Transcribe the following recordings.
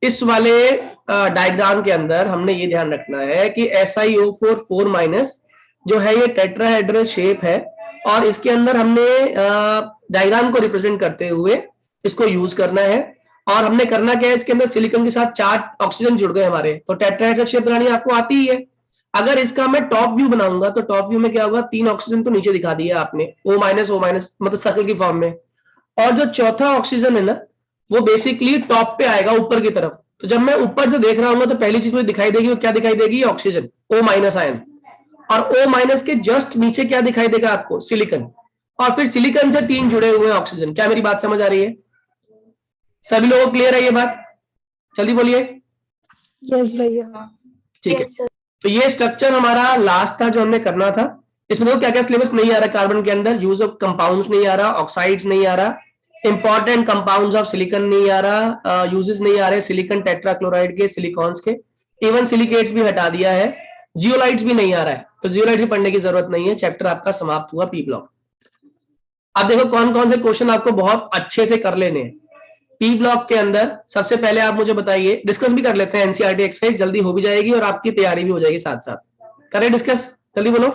इस वाले डायग्राम के अंदर हमने ये ध्यान रखना है कि SiO4 4 माइनस जो है ये टेट्राहेड्रल शेप है, और इसके अंदर हमने डायग्राम को रिप्रेजेंट करते हुए इसको यूज करना है। और हमने करना क्या है, इसके अंदर सिलिकॉन के साथ 4 ऑक्सीजन जुड़ गए हमारे, तो टेट्राहेड्रल शेप बनानी आपको आती ही है। अगर इसका मैं टॉप व्यू बनाऊंगा तो टॉप व्यू में क्या होगा, 3 ऑक्सीजन तो नीचे दिखा दिया आपने, O माइनस मतलब सर्कल की फॉर्म में, और जो चौथा ऑक्सीजन है ना वो बेसिकली टॉप पे आएगा ऊपर की तरफ। तो जब मैं ऊपर से देख रहा हूँ तो पहली चीज मुझे दिखाई देगी, वो क्या दिखाई देगी, ऑक्सीजन O माइनस आयन, और O माइनस के जस्ट नीचे क्या दिखाई देगा आपको, सिलिकॉन, और फिर सिलिकॉन से 3 जुड़े हुए ऑक्सीजन। क्या मेरी बात समझ आ रही है? सभी लोगों को क्लियर है ये बात? जल्दी बोलिए। यस भैया। ठीक है, तो ये स्ट्रक्चर हमारा लास्ट था जो हमने करना था। इसमें देखो क्या क्या सिलेबस नहीं आ रहा, कार्बन के अंदर यूज ऑफ कंपाउंड्स नहीं आ रहा, ऑक्साइड्स नहीं आ रहा, इंपॉर्टेंट कंपाउंड्स ऑफ सिलिकॉन नहीं आ रहा, यूजेस नहीं आ रहे सिलिकॉन टेट्राक्लोराइड के, सिलिकॉन्स के, इवन सिलिकेट्स भी हटा दिया है, जियोलाइट्स भी नहीं आ रहा है, तो जियोलाइट्स भी पढ़ने की जरूरत नहीं है, चैप्टर आपका समाप्त हुआ पी ब्लॉक। अब देखो कौन कौन से क्वेश्चन आपको बहुत अच्छे से कर लेने हैं पी ब्लॉक के अंदर। सबसे पहले आप मुझे बताइए, डिस्कस भी कर लेते हैं, एनसीईआरटी एक्सरसाइज जल्दी हो भी जाएगी और आपकी तैयारी भी हो जाएगी साथ साथ। करें डिस्कस, जल्दी बोलो।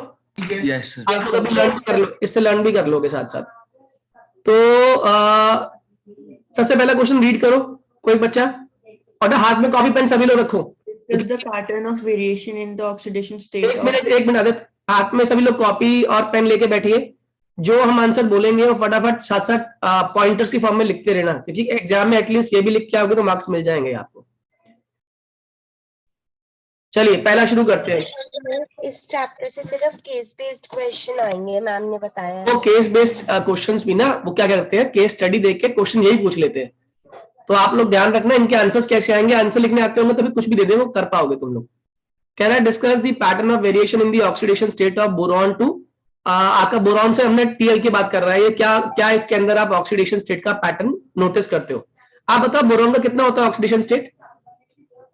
Yes sir. आप सब लर्न कर लो, इससे लर्न भी कर लोगे साथ साथ। तो सबसे पहला क्वेश्चन रीड करो कोई बच्चा, और हाथ में कॉपी पेन सभी लोग रखो। Is the pattern of variation in the oxidation state एक मिनट आदित्य, हाथ में सभी लोग कॉपी और पेन लेके बैठिए। जो हम आंसर बोलेंगे वो फटाफट साथ साथ पॉइंटर्स की फॉर्म में लिखते रहना, क्योंकि एग्जाम में एटलीस्ट ये भी लिख के आओगे तो मार्क्स मिल जाएंगे आपको। चलिए पहला शुरू करते हैं। इस चैप्टर से सिर्फ केस बेस्ड क्वेश्चन आएंगे, मैम ने बताया है। तो केस बेस्ड क्वेश्चंस भी ना वो क्या करते हैं, केस स्टडी देख के क्वेश्चन यही पूछ लेते हैं। तो आप लोग ध्यान रखना इनके आंसर्स कैसे आएंगे, आंसर लिखने आते होंगे तो भी कुछ भी दे दे वो कर पाओगे तुम लोग। कह रहा है discuss the pattern of variation in the oxidation state of boron to, आपका बोरॉन से हमने टीएल की बात कर रहा है, ये क्या क्या इसके अंदर आप ऑक्सीडेशन स्टेट का पैटर्न नोटिस करते हो। आप बताओ बोरॉन का कितना होता है ऑक्सीडेशन स्टेट,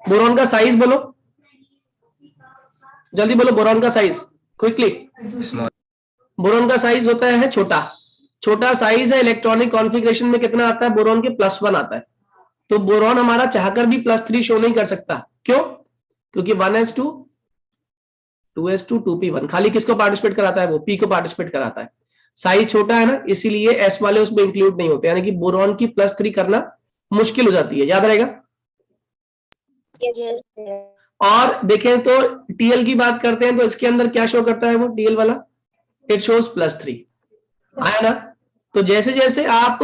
बोरॉन का साइज बोलो, जल्दी बोलो बोरॉन का साइज क्विकली। बोरॉन का साइज होता है छोटा, छोटा साइज है। इलेक्ट्रॉनिक कॉन्फ़िगरेशन में कितना आता है बोरॉन के, +1 आता है। तो बोरॉन हमारा चाहकर भी +3 शो नहीं कर सकता, क्यों? क्योंकि 1s2 2s2 2p1 खाली किसको पार्टिसिपेट कराता है, वो p को पार्टिसिपेट कराता है। साइज छोटा है ना, इसीलिए s वाले उसमें इंक्लूड नहीं होते, यानी कि बोरॉन की +3 करना मुश्किल हो जाती है, याद रहेगा। yes. और देखें तो टीएल की बात करते हैं तो इसके अंदर क्या शो करता है वो टीएल वाला, इट शोज +3 आया ना। तो जैसे जैसे आप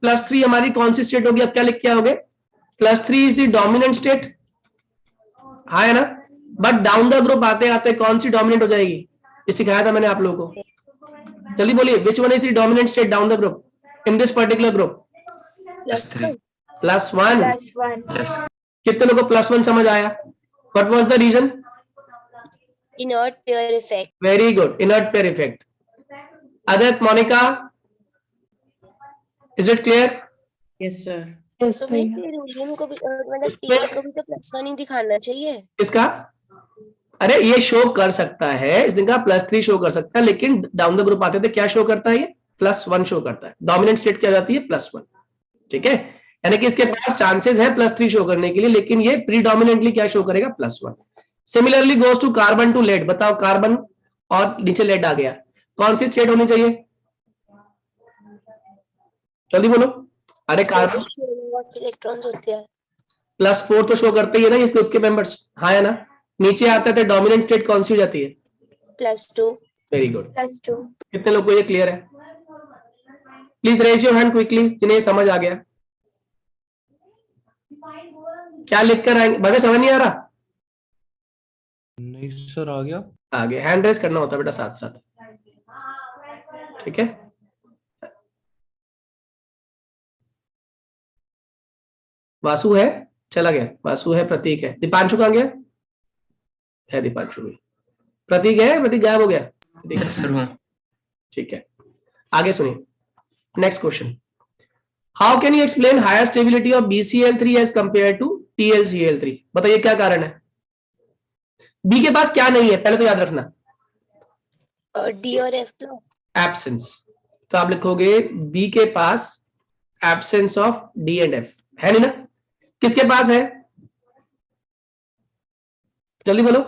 +3 हमारी कौन सी स्टेट होगी, आप क्या लिख के आओगे, +3 इज द डोमिनेंट स्टेट, है ना। बट डाउन द ग्रुप आते आते कौन सी डोमिनेंट हो जाएगी, ये सिखाया था मैंने आप लोगों को, जल्दी बोलिए। Which one is the dominant state down the group in this particular group, +1। कितने लोगों को +1 समझ आया? What was the reason? Inert pair effect. Very good, inert pair effect. Aditya, Monica, is it clear? Yes, sir. Yes तो भाई भैया। टेरोलियम को भी मतलब टीएल को भी तो +1 ही दिखाना चाहिए। किसका? अरे ये शो कर सकता है, इसने कहा +3 शो कर सकता है, लेकिन डाउन द ग्रुप आते थे क्या शो करता है, ये +1 शो करता है। डोमिनेंट स्टेट क्या जाती है, +1। ठीक है, यानी कि इसके पास चांसेस है +3 शो करने के लिए, लेकिन ये प्रीडोमिनेंटली क्या शो करेगा, +1। Similarly goes to carbon to lead. बताओ कार्बन और नीचे लेड आ गया, कौन सी स्टेट होनी चाहिए, जल्दी बोलो। अरे कार्बन इलेक्ट्रॉन्स होते हैं, +4 तो शो करते ही है ना इस ग्रुप के मेंबर्स, हाँ है ना। नीचे आते थे डोमिनेंट स्टेट कौन सी हो जाती है, +2। Very good. +2। कितने लोग को ये क्लियर है? Please raise your hand quickly जिन्हें समझ आ गया। क्या लिख कर आएंगे, भगे समझ नहीं आ रहा? नहीं सर, आ गया। आगे हैंड रेज करना होता है बेटा साथ साथ, ठीक है। वासु है, चला गया, वासु है, प्रतीक है, दीपांशु कहाँ गया है, दीपांशु भी, प्रतीक है, प्रतीक गायब हो गया, सर हूँ। ठीक है। आगे सुनिए next question, how can you explain higher stability of BCl3 as compared to TlCl3? बताइए क्या कारण है। बी के पास क्या नहीं है पहले तो याद रखना, D और F ब्लॉक एब्सेंस। तो आप लिखोगे बी के पास absence of D and F, है नहीं ना। किसके पास है, जल्दी बोलो।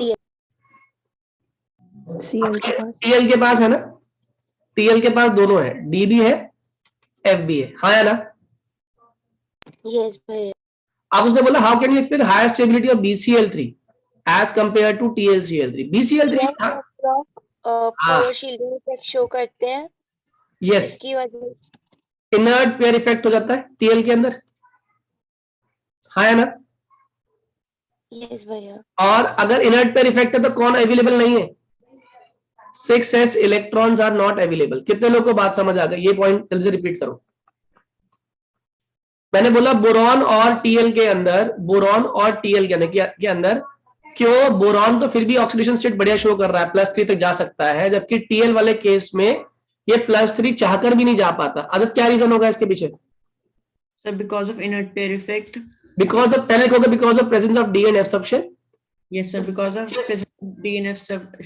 Cl के पास। टीएल के पास है ना, टीएल के पास दोनों है, डी भी है एफ भी है, हाँ या ना। Yes भैया। आप उसने बोला how can you explain higher stability of BCl3 as compared to TlCl3। BCl3 पूरा शील्डिंग इफेक्ट शो करते हैं, यस, इसकी वजह से। इनर्ट पेयर इफेक्ट हो जाता है टीएल के अंदर, हाँ या ना। यस भैया। और अगर इनर्ट पेयर इफेक्ट है तो कौन अवेलेबल नहीं है, 6s electrons are not available. कितने लोगों को बात समझ आ गई, ये पॉइंट जल्दी से रिपीट करो। मैंने बोला बोरॉन और टीएल के अंदर, बोरॉन और टीएल के अंदर क्यों, बोरॉन तो फिर भी ऑक्सीडेशन स्टेट बढ़िया शो कर रहा है, +3 तक जा सकता है, जबकि टीएल वाले केस में ये +3 चाहकर भी नहीं जा पाता। आदत क्या रीजन होगा इसके पीछे? So because of inert pair effect. Because of, पहले कहोगे because of presence of D and F subshell. Yes, sir. Because of presence of DNF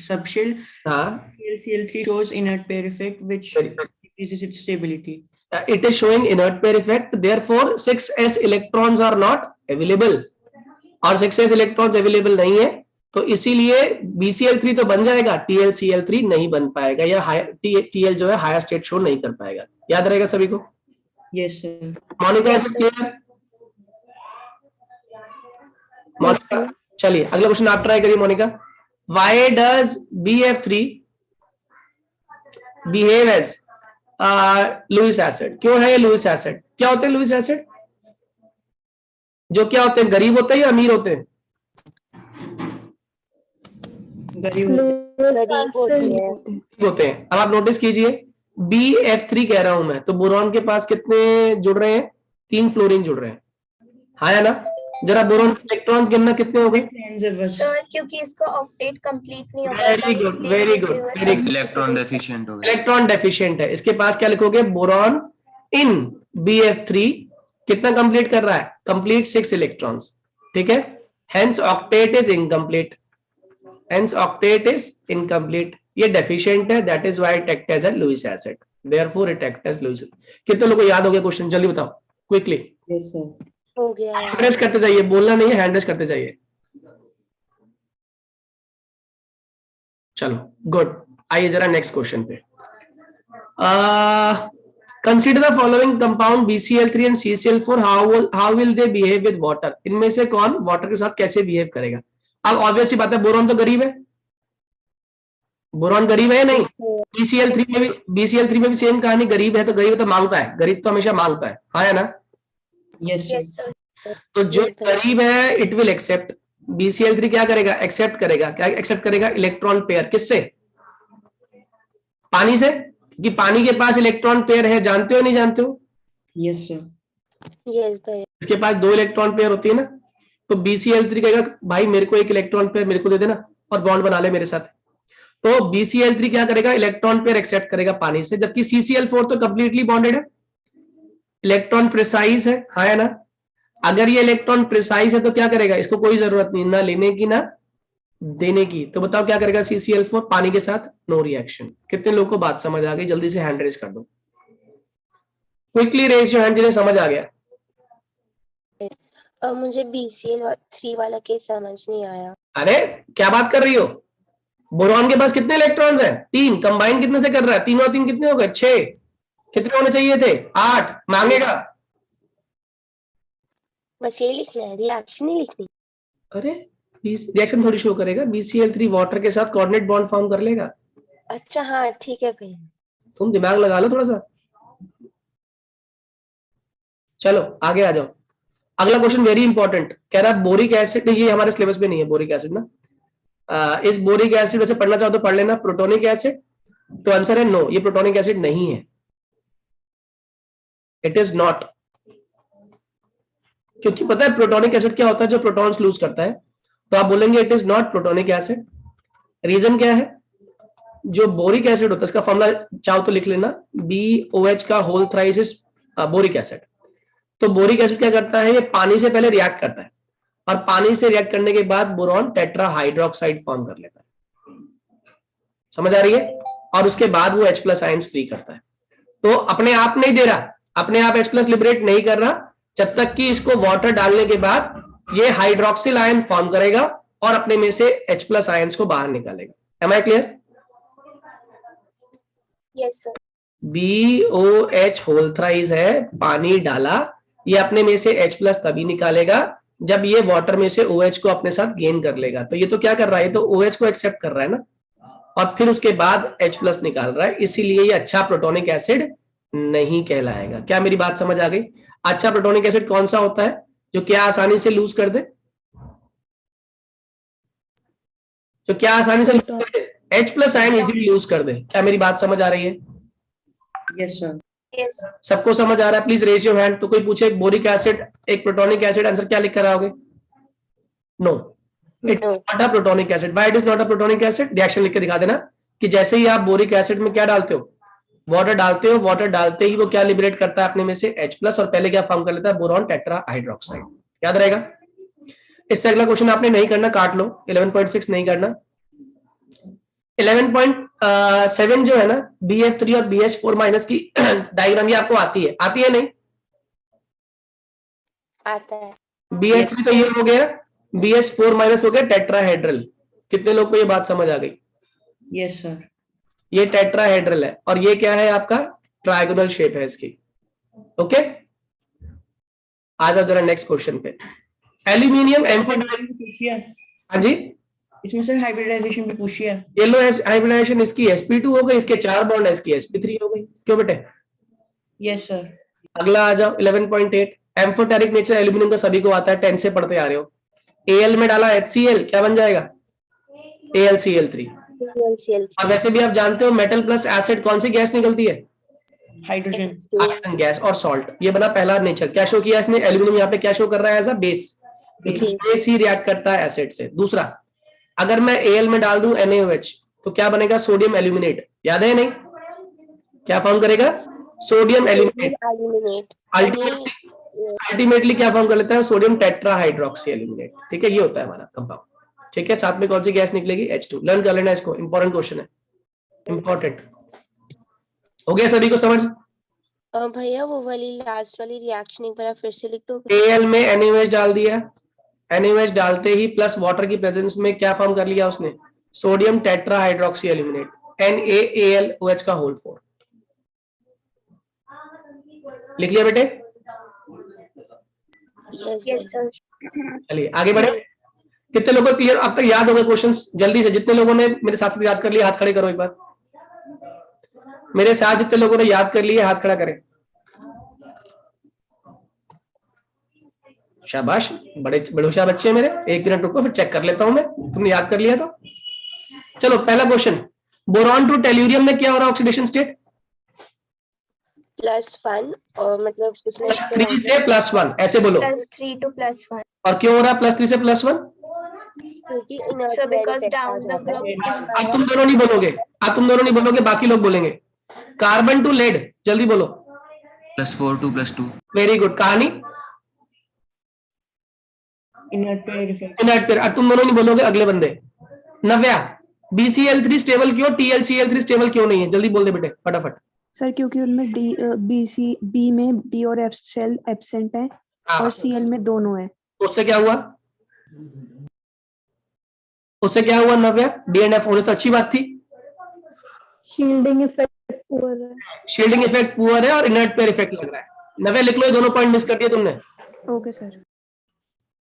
subshell, हाँ, TlCl3 shows inert pair effect, which decreases its stability. it is showing inert pair effect, therefore 6s electrons are not available, और 6s electrons available नहीं है, तो इसीलिए BCl3 तो बन जाएगा, TlCl3 नहीं बन पाएगा, या TL जो है हायर स्टेट शो नहीं कर पाएगा। याद रहेगा सभी को? Yes, sir. Monika is it clear? Monika, चलिए अगला क्वेश्चन आप ट्राई करिए Monica. Why does BF3 behave as Lewis acid? क्यों है ये लुइस एसिड? क्या होते हैं लुइस एसिड? जो क्या होते हैं, गरीब होते हैं या अमीर होते हैं? गरीब होते हैं। अब आप नोटिस कीजिए, BF3 कह रहा हूं मैं, तो बोरॉन के पास कितने जुड़ रहे हैं? 3 फ्लोरीन जुड़ रहे हैं, हाँ या ना। जरा बोरॉन इलेक्ट्रॉन गिनना, कितने हो गए? सर क्योंकि इसका ऑक्टेट कंप्लीट नहीं हो पाता, very good, very good, very good. Electron deficient हो गया। इलेक्ट्रॉन डेफिशिएंट है, इसके पास क्या लिखोगे? बोरॉन इन BF3 कितना कंप्लीट कर रहा है? कंप्लीट 6 इलेक्ट्रॉन्स, ठीक है। Hence octet is incomplete, hence octet is incomplete, ये डेफिशिएंट है, that is why it act as a Lewis acid, therefore it act as Lewis. कितने लोगों को याद हो गया क्वेश्चन? जल्दी बताओ क्विकली। Yes, sir. हो गया है। हैंड रेस करते जाइए, बोलना नहीं है, हैंड रेस करते जाइए। चलो गुड, आइए जरा नेक्स्ट क्वेश्चन पे। Consider the following compound BCl3 and CCl4, how will they behave with water. इनमें से कौन वाटर के साथ कैसे बिहेव करेगा? अब ऑब्वियस सी बात है, बोरॉन तो गरीब है, बोरॉन गरीब है या नहीं? BCl3 में भी सेम कहानी, गरीब है तो गरीब तो मांगता है, गरीब तो हमेशा मांगता है, हाँ या ना। Yes, sir. Yes sir. तो जो Yes, गरीब है इट विल एक्सेप्ट, BCl3 क्या करेगा? एक्सेप्ट करेगा। क्या एक्सेप्ट करेगा? Electron pair. किससे? पानी से, क्योंकि पानी के पास इलेक्ट्रॉन पेयर है, जानते हो नहीं जानते हो? Yes, sir. यस भैया। इसके पास 2 इलेक्ट्रॉन पेयर होती है ना, तो BCl3 कहेगा भाई मेरे को 1 इलेक्ट्रॉन पेयर मेरे को दे देना और बॉन्ड बना ले मेरे साथ। तो BCl3 क्या करेगा? इलेक्ट्रॉन पेयर एक्सेप्ट करेगा पानी से, जबकि CCl4 तो कंप्लीटली बॉन्डेड है, इलेक्ट्रॉन प्रिसाइज है, हाँ या ना। अगर ये इलेक्ट्रॉन प्रिसाइज है तो क्या करेगा? इसको कोई जरूरत नहीं ना लेने की ना देने की, तो बताओ क्या करेगा CCl4 पानी के साथ? No reaction. कितने लोगों को बात समझ आ गई? जल्दी से हैंड रेज कर दो, क्विकली रेज योर हैंड जिन्हें समझ आ गया। मुझे BCl3 वाला केस समझ नहीं आया। अरे क्या बात कर रही हो? बोरॉन के पास कितने इलेक्ट्रॉन्स हैं? 3, कंबाइन कितने से कर रहा है? 3 और 3 कितने हो गए? 6। कितने होने चाहिए थे? 8। मांगेगा? बस ये लिखना है, रिएक्शन नहीं लिखनी। अरे रिएक्शन थोड़ी शो करेगा, BCl3 वाटर के साथ कोऑर्डिनेट बॉन्ड फॉर्म कर लेगा। अच्छा हाँ ठीक है भैया। तुम दिमाग लगा लो थोड़ा सा। चलो आगे आ जाओ। अगला क्वेश्चन वेरी इंपॉर्टेंट, कह रहा है बोरिक एसिड, ये हमारे सिलेबस में नहीं है बोरिक एसिड ना। इस बोरिक एसिड वैसे पढ़ना चाहो तो पढ़ लेना। प्रोटोनिक एसिड, तो आंसर है नो, ये प्रोटोनिक एसिड नहीं है, इट इज नॉट। क्योंकि पता है प्रोटोनिक एसिड क्या होता है? जो प्रोटॉन्स लूज करता है, तो आप बोलेंगे it is not protonic acid. Reason क्या है? जो बोरिक एसिड होता है, इसका फॉर्मूला चाहो तो लिख लेना, BOH का whole thrice is boric acid. तो बोरिक एसिड क्या करता है? ये पानी से पहले रिएक्ट करता है, और पानी से रिएक्ट करने के बाद बोरॉन टेट्रा हाइड्रोक्साइड फॉर्म कर लेता है, समझ आ रही है? और उसके बाद वो H+ आयंस फ्री करता है। तो अपने आप नहीं दे रहा, अपने आप H+ लिबरेट नहीं कर रहा, जब तक कि इसको वाटर डालने के बाद ये हाइड्रोक्सिल आयन फॉर्म करेगा और अपने में से H प्लस आयन्स को बाहर निकालेगा। Am I clear? Yes, sir. BOH whole thrice है, पानी डाला, ये अपने में से H प्लस तभी निकालेगा जब ये वाटर में से OH को अपने साथ गेन कर लेगा। तो ये तो क्या कर रहा है, तो OH को एक्सेप्ट कर रहा है ना, और फिर उसके बाद H प्लस निकाल रहा है, इसीलिए ये अच्छा प्रोटोनिक एसिड नहीं कहलाएगा। क्या मेरी बात समझ आ गई? अच्छा प्रोटोनिक एसिड कौन सा होता है जो क्या आसानी से लूज कर दे, जो क्या आसानी से लूज कर दे, H plus ion easily lose कर दे। क्या मेरी बात समझ आ रही है? Yes, sir. Yes. सबको समझ आ रहा है? Please raise your hand. तो कोई पूछे बोरिक एसिड एक प्रोटोनिक एसिड, आंसर क्या लिख कर आओगे? No, it's not a protonic acid. Why it is not a protonic acid? Reaction लिख के दिखा देना कि जैसे ही आप बोरिक एसिड में क्या डालते हो, वाटर डालते हो, वाटर डालते ही वो क्या लिबरेट करता है अपने में से H प्लस, और पहले क्या फॉर्म कर लेता है, बोरॉन टेट्रा हाइड्रोक्साइड। याद रहेगा? इससे अगला क्वेश्चन आपने नहीं करना, काट लो। 11.6 नहीं करना। 11.7 जो है ना, BF3 और BH4 माइनस की डायग्राम ये आपको आती है, आती है नहीं? आता है। BH3 तो ये हो गया, BH4 माइनस हो गया टेट्राहेड्रल। कितने लोग को ये बात समझ आ गई? Yes, sir. ये टेट्राहेड्रल है और ये क्या है आपका, ट्रायगोनल शेप है इसकी। ओके, आ जाओ जरा नेक्स्ट क्वेश्चन पे। एल्यूमिनियम एम्फोटेरिक, पूछिए, हाँ जी, इसमें से हाइब्रिडाइजेशन भी पूछिए। येलो हाइब्रिडाइजेशन, इसकी sp2 हो गई, इसके 4 बॉन्ड है, इसकी sp3 हो गई। क्यों बेटे? Yes, sir. अगला आ जाओ 11.8। एम्फोटेरिक नेचर एल्यूमिनियम का सभी को आता है, 10 से पढ़ते आ रहे हो। Al में डाला HCl, क्या बन जाएगा? AlCl3। CL. और वैसे भी आप जानते हो मेटल प्लस एसिड कौन सी गैस निकलती है? हाइड्रोजन। हाइड्रोजन गैस और सॉल्ट। ये बना पहला नेचर। क्या शो किया इसने? एल्यूमिनियम यहाँ पे क्या शो कर रहा है? एज अ बेस, क्योंकि बेस ही रिएक्ट करता है एसिड से। दूसरा, अगर मैं Al में डाल दूं NaOH तो क्या बनेगा? Sodium aluminate. याद है नहीं? क्या फॉर्म करेगा? Sodium aluminate. Aluminate. अल्टीमेटली क्या फॉर्म कर लेता है? Sodium tetrahydroxy aluminate. ठीक है, ये होता है हमारा कंपाउंड। ठीक है, साथ में कौन सी गैस निकलेगी? H2। लर्न कर लेना इसको, इंपॉर्टेंट क्वेश्चन है, इंपॉर्टेंट। हो गया सभी को समझ? भैया वो वाली लास्ट वाली रिएक्शन एक बार फिर से लिख दो। Al में NaOH डाल दिया, NaOH डालते ही प्लस वाटर की प्रेजेंस में क्या फॉर्म कर लिया उसने? सोडियम टेट्राहाइड्रोक्सी एल्यूमिनेट, NaAlOH का होल 4। लिख लिया बेटे? Yes, sir. चलिए आगे बढ़े। कितने लोगों को क्लियर अब तक याद हो गए क्वेश्चंस? जल्दी से, जितने लोगों ने मेरे साथ याद कर लिया हाथ खड़े करो एक बार। मेरे साथ जितने लोगों ने याद कर लिए हाथ खड़ा करें। शाबाश, बड़े बड़े होशियार बच्चे हैं मेरे। एक मिनट रुको, फिर चेक कर लेता हूं मैं, तुमने याद कर लिया तो। चलो पहला क्वेश्चन, बोरॉन टू टेल्यूरियम में क्या हो रहा है ऑक्सीडेशन स्टेट? +1 और मतलब उसमें 3 से +1, ऐसे बोलो। +3 to +1. और क्यों हो रहा है +3 से +1? क्योंकि inert So because effect uh down the जाता है। group. अब तुम दोनों नहीं बोलोगे, अब तुम दोनों नहीं बोलोगे, बाकी लोग बोलेंगे। कार्बन टू लेड, जल्दी बोलो। +4 to +2। Very good. कहानी inert pair effect. Inert pair. अब तुम दोनों नहीं बोलोगे, अगले बंदे। नव्या, BCl3 स्टेबल क्यों, TlCl3 स्टेबल क्यों नहीं है? जल्दी बोल दे बेटे फटाफट। सर क्योंकि उनमें बी में D और F शेल एब्सेंट है और Cl में दोनों है। उससे क्या हुआ? उससे क्या हुआ नव्या? D and F होने तो अच्छी बात थी। Shielding effect poor है. शील्डिंग इफेक्ट पुअर है और इनर्ट पेयर इफेक्ट लग रहा है। नव्या लिख लो, ये दोनों पॉइंट मिस कर दिए तुमने। Okay sir.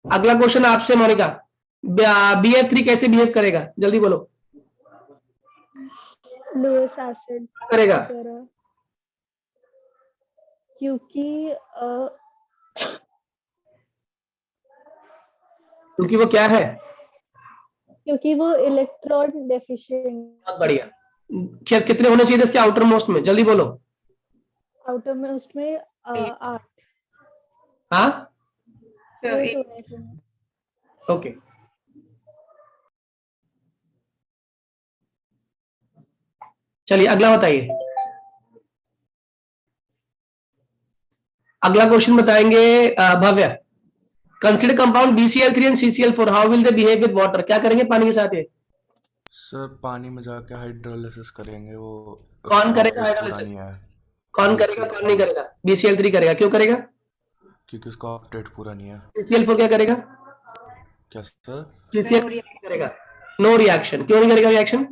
अगला क्वेश्चन आपसे मोनिका, BF3 कैसे बिहेव करेगा? जल्दी बोलो। Lewis acid करेगा की तरह. क्योंकि क्योंकि वो क्या है? क्योंकि वो इलेक्ट्रॉन डेफिशिएंट. बहुत बढ़िया। कितने होने चाहिए इसके आउटर मोस्ट में? जल्दी बोलो। आउटर में उसमें 8. हाँ, 8 होने चाहिए. ओके। चलिए अगला बताइए। अगला क्वेश्चन बताएंगे Bhavya. Consider compound BCl3 and CCl4, how will they behave with water? क्या करेंगे पानी के साथ? ये सर पानी में जाके हाइड्रोलिसिस करेंगे। वो कौन करेगा पूरा हाइड्रोलिसिस? नहीं है कौन करेगा, कौन नहीं करेगा? BCl3 करेगा। क्यों करेगा? क्योंकि उसका ऑक्टेट पूरा नहीं है। CCl4 क्या करेगा? क्या सर? CCl करेगा नो रिएक्शन। क्यों नहीं करेगा रिएक्शन?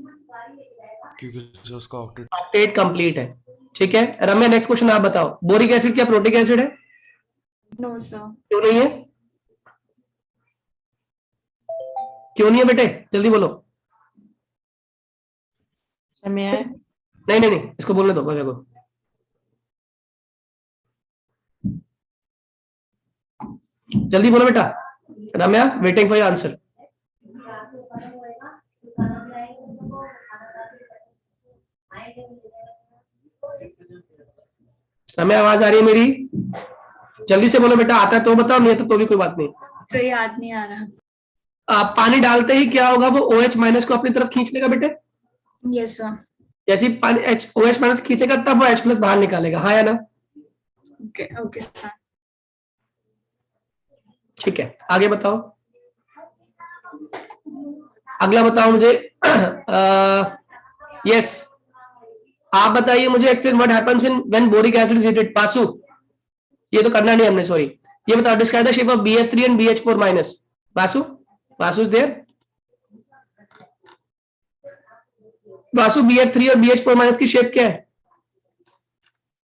क्योंकि उसका ऑक्टेट ऑक्टेट कंप्लीट है। ठीक है रम्या, नेक्स्ट क्वेश्चन आप बताओ। बोरिक एसिड क्या प्रोटिक एसिड है? No sir. क्यों नहीं है? क्यों नहीं है बेटे, जल्दी बोलो। May I? नहीं नहीं नहीं, इसको बोलने दो भव्य को। जल्दी बोलो बेटा। रम्या, वेटिंग फॉर योर आंसर। रम्या, आवाज आ रही है मेरी? जल्दी से बोलो बेटा, आता है तो बताओ, नहीं आता तो भी कोई बात नहीं। तो याद नहीं आ रहा। आप पानी डालते ही क्या होगा, वो OH माइनस को अपनी तरफ खींच लेगा बेटे। Yes sir. जैसे ही पानी OH माइनस खींचेगा तब वो H प्लस बाहर निकालेगा, हाँ या ना? Okay okay sir. ठीक है, आगे बताओ। अगला बताओ मुझे। यस, आप बताइए मुझे। Explain what happens when boric acid is heated. Pasu, ये तो करना नहीं हमने, सॉरी। ये बताओ, describe the shape of BF3 and BH4 minus. Pasu, Pasu is there? Pasu, BF3 और BH4 माइनस की शेप क्या है?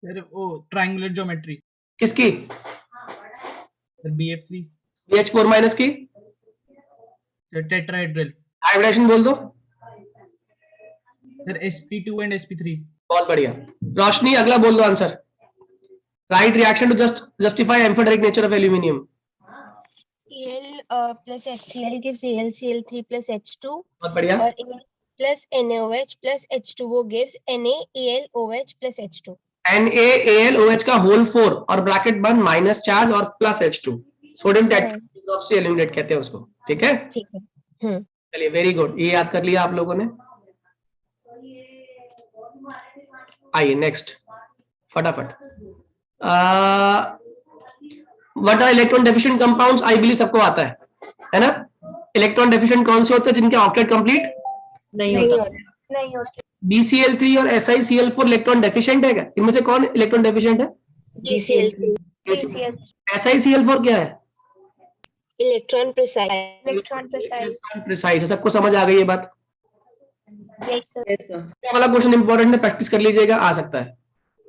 सर वो ट्रायंगुलर ज्योमेट्री। किसकी? Sir BF3। BH4 माइनस की सर टेट्राहेड्रल। हाइब्रिडेशन बोल दो। Sir sp2 and sp3। बहुत बढ़िया। रोशनी, अगला बोल दो answer. Write reaction to justify amphoteric nature of aluminium. Al plus HCl gives AlCl3 plus H2 बहुत बढ़िया। और Al plus NaOH plus H2O gives NaAlOH plus H2। NaAlOH का होल 4 और ब्रैकेट बंद माइनस चार्ज और plus H2, sodium tetrahydroxy aluminate कहते हैं उसको। ठीक है, ठीक है। चलिए वेरी गुड, ये याद कर लिया आप लोगों ने। आइए नेक्स्ट, फटाफट। What are electron deficient compounds? I believe सबको आता है ना? इलेक्ट्रॉन डेफिशिएंट कौन से होते हैं? जिनके ऑक्टेट कंप्लीट नहीं होता। नहीं होते। BCl3 और SiCl4 इलेक्ट्रॉन डेफिशिएंट है क्या? इनमें से कौन इलेक्ट्रॉन डेफिशिएंट है? BCl3। SiCl4 क्या है? Electron precise. Electron precise. Precise है। सबको समझ आ गई ये बात? Yes sir. Yes, sir. ये वाला क्वेश्चन इंपॉर्टेंट है, प्रैक्टिस कर लीजिएगा, आ सकता है।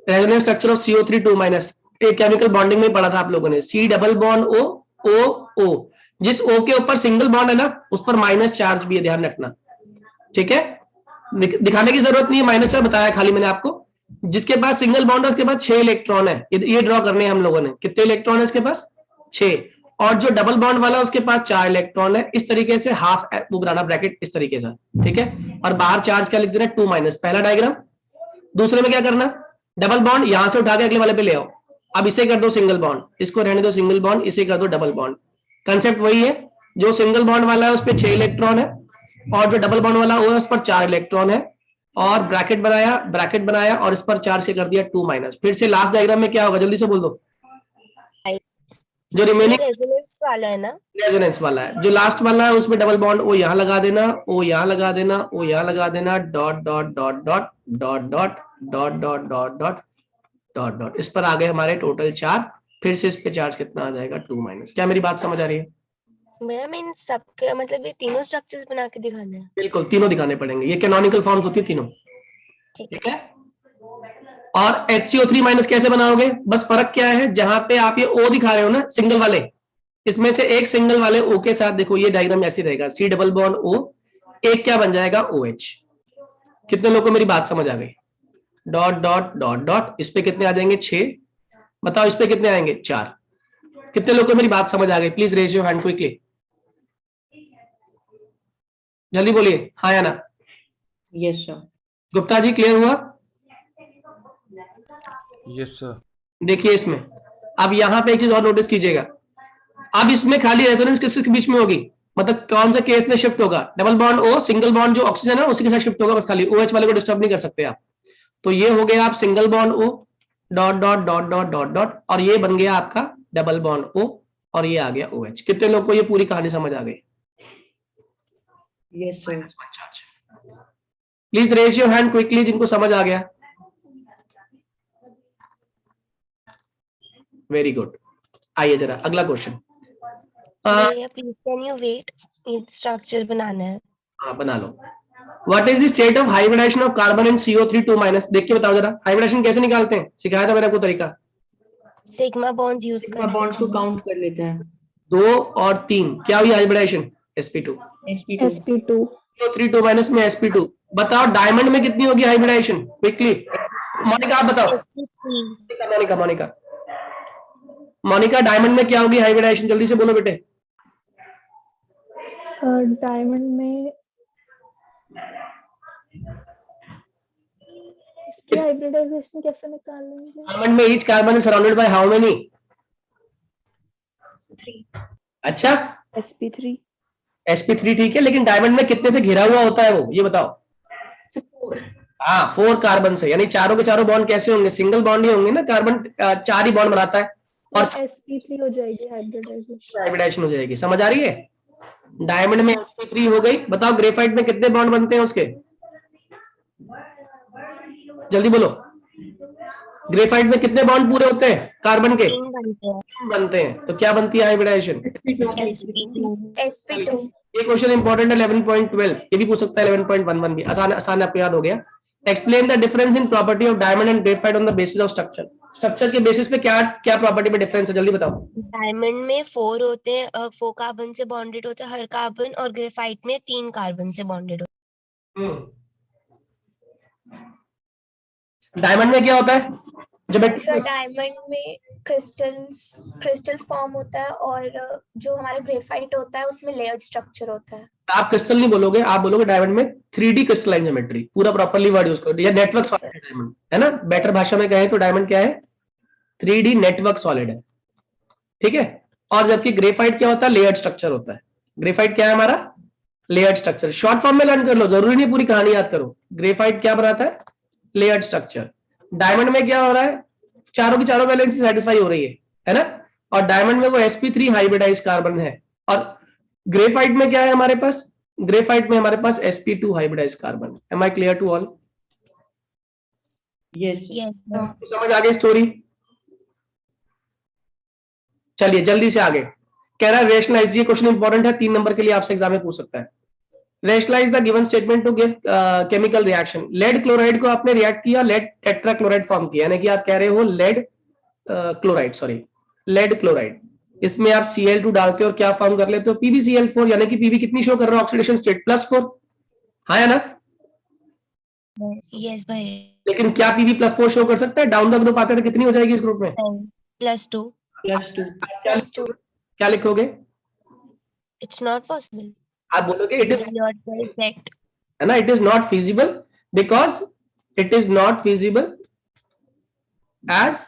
रेजोनेंस स्ट्रक्चर ऑफ CO3 2-, एक केमिकल बॉन्डिंग में पढ़ा था आप लोगों ने। C double bond O O O, जिस O के ऊपर सिंगल बॉन्ड है ना, उस पर माइनस चार्ज भी है, ध्यान रखना। ठीक है, दिखाने की जरूरत नहीं है, माइनस से बताया खाली मैंने आपको। जिसके पास सिंगल बॉन्ड है उसके पास 6 इलेक्ट्रॉन है। ये ड्रॉ करने हैं हम लोगों ने। कितने इलेक्ट्रॉन है इसके पास? 6। और जो डबल बॉन्ड वाला है उसके पास 4 इलेक्ट्रॉन है। इस तरीके से हाफ वो बनाना ब्रैकेट इस तरीके से। ठीक है, और बाहर चार्ज क्या लिख देना? 2-। पहला डायग्राम। दूसरे में क्या करना? डबल बॉन्ड यहां से उठा के अगले वाले पे ले आओ। अब इसे कर दो सिंगल बॉन्ड, इसको रहने दो सिंगल बॉन्ड, इसे कर दो डबल बॉन्ड। कंसेप्ट वही है, जो सिंगल बॉन्ड वाला है उस पर 6 इलेक्ट्रॉन है और जो डबल बॉन्ड वाला है उस पर 4 इलेक्ट्रॉन है। और ब्रैकेट बनाया और इस पर चार्ज क्या कर दिया? 2-। फिर से लास्ट डायग्राम में क्या होगा, जल्दी से बोल दो। जो रिमेनिंग रेजोनेंस वाला है ना? रेजोनेंस वाला है, जो लास्ट वाला है उसमें डबल बॉन्ड ओ यहाँ लगा देना, ओ यहाँ लगा देना, ओ यहाँ लगा देना, dot dot dot dot dot dot dot dot dot dot dot dot. इस पर आ गए हमारे टोटल 4। फिर से इस पे चार्ज कितना आ जाएगा? 2-। क्या मेरी बात समझ आ रही है? भैया मैं इन सबके मतलब ये तीनों स्ट्रक्चर्स बना के दिखाना है। बिल्कुल, तीनों दिखाने पड़ेंगे। ये कैनोनिकल फॉर्म्स होती है तीनों। ठीक है, और HCO3- कैसे बनाओगे? बस फर्क क्या है, जहां पे आप ये O दिखा रहे हो ना सिंगल वाले, इसमें से एक सिंगल वाले O के साथ देखो ये डायग्राम ऐसे रहेगा, C डबल बॉन्ड O, एक क्या बन जाएगा? OH। कितने लोगों को मेरी बात समझ आ गई? डॉट डॉट डॉट डॉट, इस पे कितने आ जाएंगे? 6। बताओ इस पे कितने आएंगे? 4। कितने लोगों को मेरी बात समझ आ गई? Please raise your hand quickly, जल्दी बोलिए हाँ या ना। Yes, sir. Gupta ji clear हुआ? Yes sir. देखिए इसमें अब यहाँ पे एक चीज और नोटिस कीजिएगा। अब इसमें खाली रेजोनेंस किसके बीच में होगी, मतलब कौन से केस में शिफ्ट होगा? Double bond O, single bond जो ऑक्सीजन है उसी के साथ शिफ्ट होगा, बस खाली OH वाले को डिस्टर्ब नहीं कर सकते आप। तो ये हो गया आप single bond O dot dot dot dot dot dot, और ये बन गया आपका डबल बॉन्ड O और ये आ गया OH। कितने लोग को ये पूरी कहानी समझ आ गई? Yes, sir. Please raise your hand quickly जिनको समझ आ गया। Very good. आइए जरा अगला क्वेश्चन। भैया प्लीज कैन यू वेट, ये स्ट्रक्चर बनाना है। हाँ बना लो। What is the state of hybridisation of carbon and CO3 देख के बताओ जरा, हाइब्रिडेशन कैसे निकालते हैं, सिखाया था मैंने आपको तरीका। Sigma bonds use sigma bonds को काउंट कर लेते हैं। 2 और 3 क्या हुई hybridisation? sp2। sp2 sp2 CO3 में sp2। बताओ डायमंड में कितनी होगी हाइब्रिडेशन, क्विकली मोनिका आप बताओ। मोनिका डायमंड में क्या होगी हाइब्रिडेशन, जल्दी से बोलो बेटे। डायमंड में इसकी हाइब्रिडाइजेशन कैसे निकालेंगे? डायमंड में each carbon is surrounded by how many? 3। अच्छा sp3 sp3 ठीक है, लेकिन डायमंड में कितने से घिरा हुआ होता है वो, ये बताओ। 4। हाँ 4 कार्बन से, यानी चारों के चारों बॉन्ड कैसे होंगे, सिंगल बॉन्ड ही होंगे ना, कार्बन 4 ही बॉन्ड बनाता है और sp3 हो जाएगी हाइब्रिडाइजेशन। हाइब्रिडेशन हो जाएगी। समझ आ रही है? डायमंड में sp3 हो गई। बताओ ग्रेफाइट में कितने बॉन्ड बनते हैं उसके, जल्दी बोलो। ग्रेफाइट में कितने बॉन्ड पूरे होते हैं कार्बन के? 3 बनते हैं। बनते हैं। तो क्या बनती है हाइब्रिडेशन? sp2। ये क्वेश्चन इंपॉर्टेंट है 11.12, ये भी पूछ सकता है 11.11 भी, आसान आसान आपको याद हो गया। Explain the difference in property of diamond and graphite on the basis of structure. Structure के बेसिस पे क्या क्या प्रॉपर्टी में डिफरेंस है, जल्दी बताओ। डायमंड में 4 होते हैं, 4 कार्बन से बॉन्डेड होता है हर कार्बन, और ग्रेफाइट में 3 कार्बन से बॉन्डेड होता डायमंड में क्या होता है? जब सर डायमंड में क्रिस्टल फॉर्म होता है, और जो हमारा ग्रेफाइट होता है उसमें लेयर्ड स्ट्रक्चर होता है। आप क्रिस्टल नहीं बोलोगे, आप बोलोगे डायमंड में 3D क्रिस्टलाइन ज्योमेट्री, पूरा प्रॉपर्ली वर्ड यूज करो, या नेटवर्क सॉलिड डायमंड है ना, बेटर भाषा में कहें तो डायमंड क्या है? 3D नेटवर्क सॉलिड है, ठीक है। और जबकि ग्रेफाइट क्या होता है? लेयर्ड स्ट्रक्चर होता है। ग्रेफाइट क्या है हमारा? Layered structure. शॉर्ट फॉर्म में लर्न कर लो, जरूरी नहीं पूरी कहानी याद करो। ग्रेफाइट क्या बनाता है? Layered structure. डायमंड में क्या हो रहा है? चारों की चारों वैलेंसी सेटिस्फाई हो रही है ना, और डायमंड में वो sp3 हाइब्रिडाइज कार्बन है। और ग्रेफाइट में क्या है हमारे पास? ग्रेफाइट में हमारे पास sp2 hybridise carbon. Am I clear to all? yes है। समझ आ गई स्टोरी? चलिए जल्दी से आगे। कह रहा है रेशनलाइज, ये क्वेश्चन इंपॉर्टेंट है, 3 नंबर के लिए आपसे एग्जाम में पूछ सकता है। Rationalise the given statement to give chemical reaction. Lead chloride को आपने रिएक्ट किया, लेड टेट्राक्लोराइड फॉर्म किया, यानी कि आप कह रहे हो lead chloride, sorry lead chloride. इसमें आप Cl2 डालते हो और क्या फॉर्म कर लेते हो? PbCl4, यानी कि Pb कितनी शो कर रहा है ऑक्सीडेशन स्टेट? +4, हाँ या ना? यस भाई। लेकिन क्या Pb+4 शो कर सकता है? डाउन द ग्रुप आते तो कितनी हो जाएगी इस ग्रुप में? +2। क्या लिखोगे? It's not possible. आप बोलोगे इट इज, एग्जैक्ट है ना, it is not feasible because it is not feasible as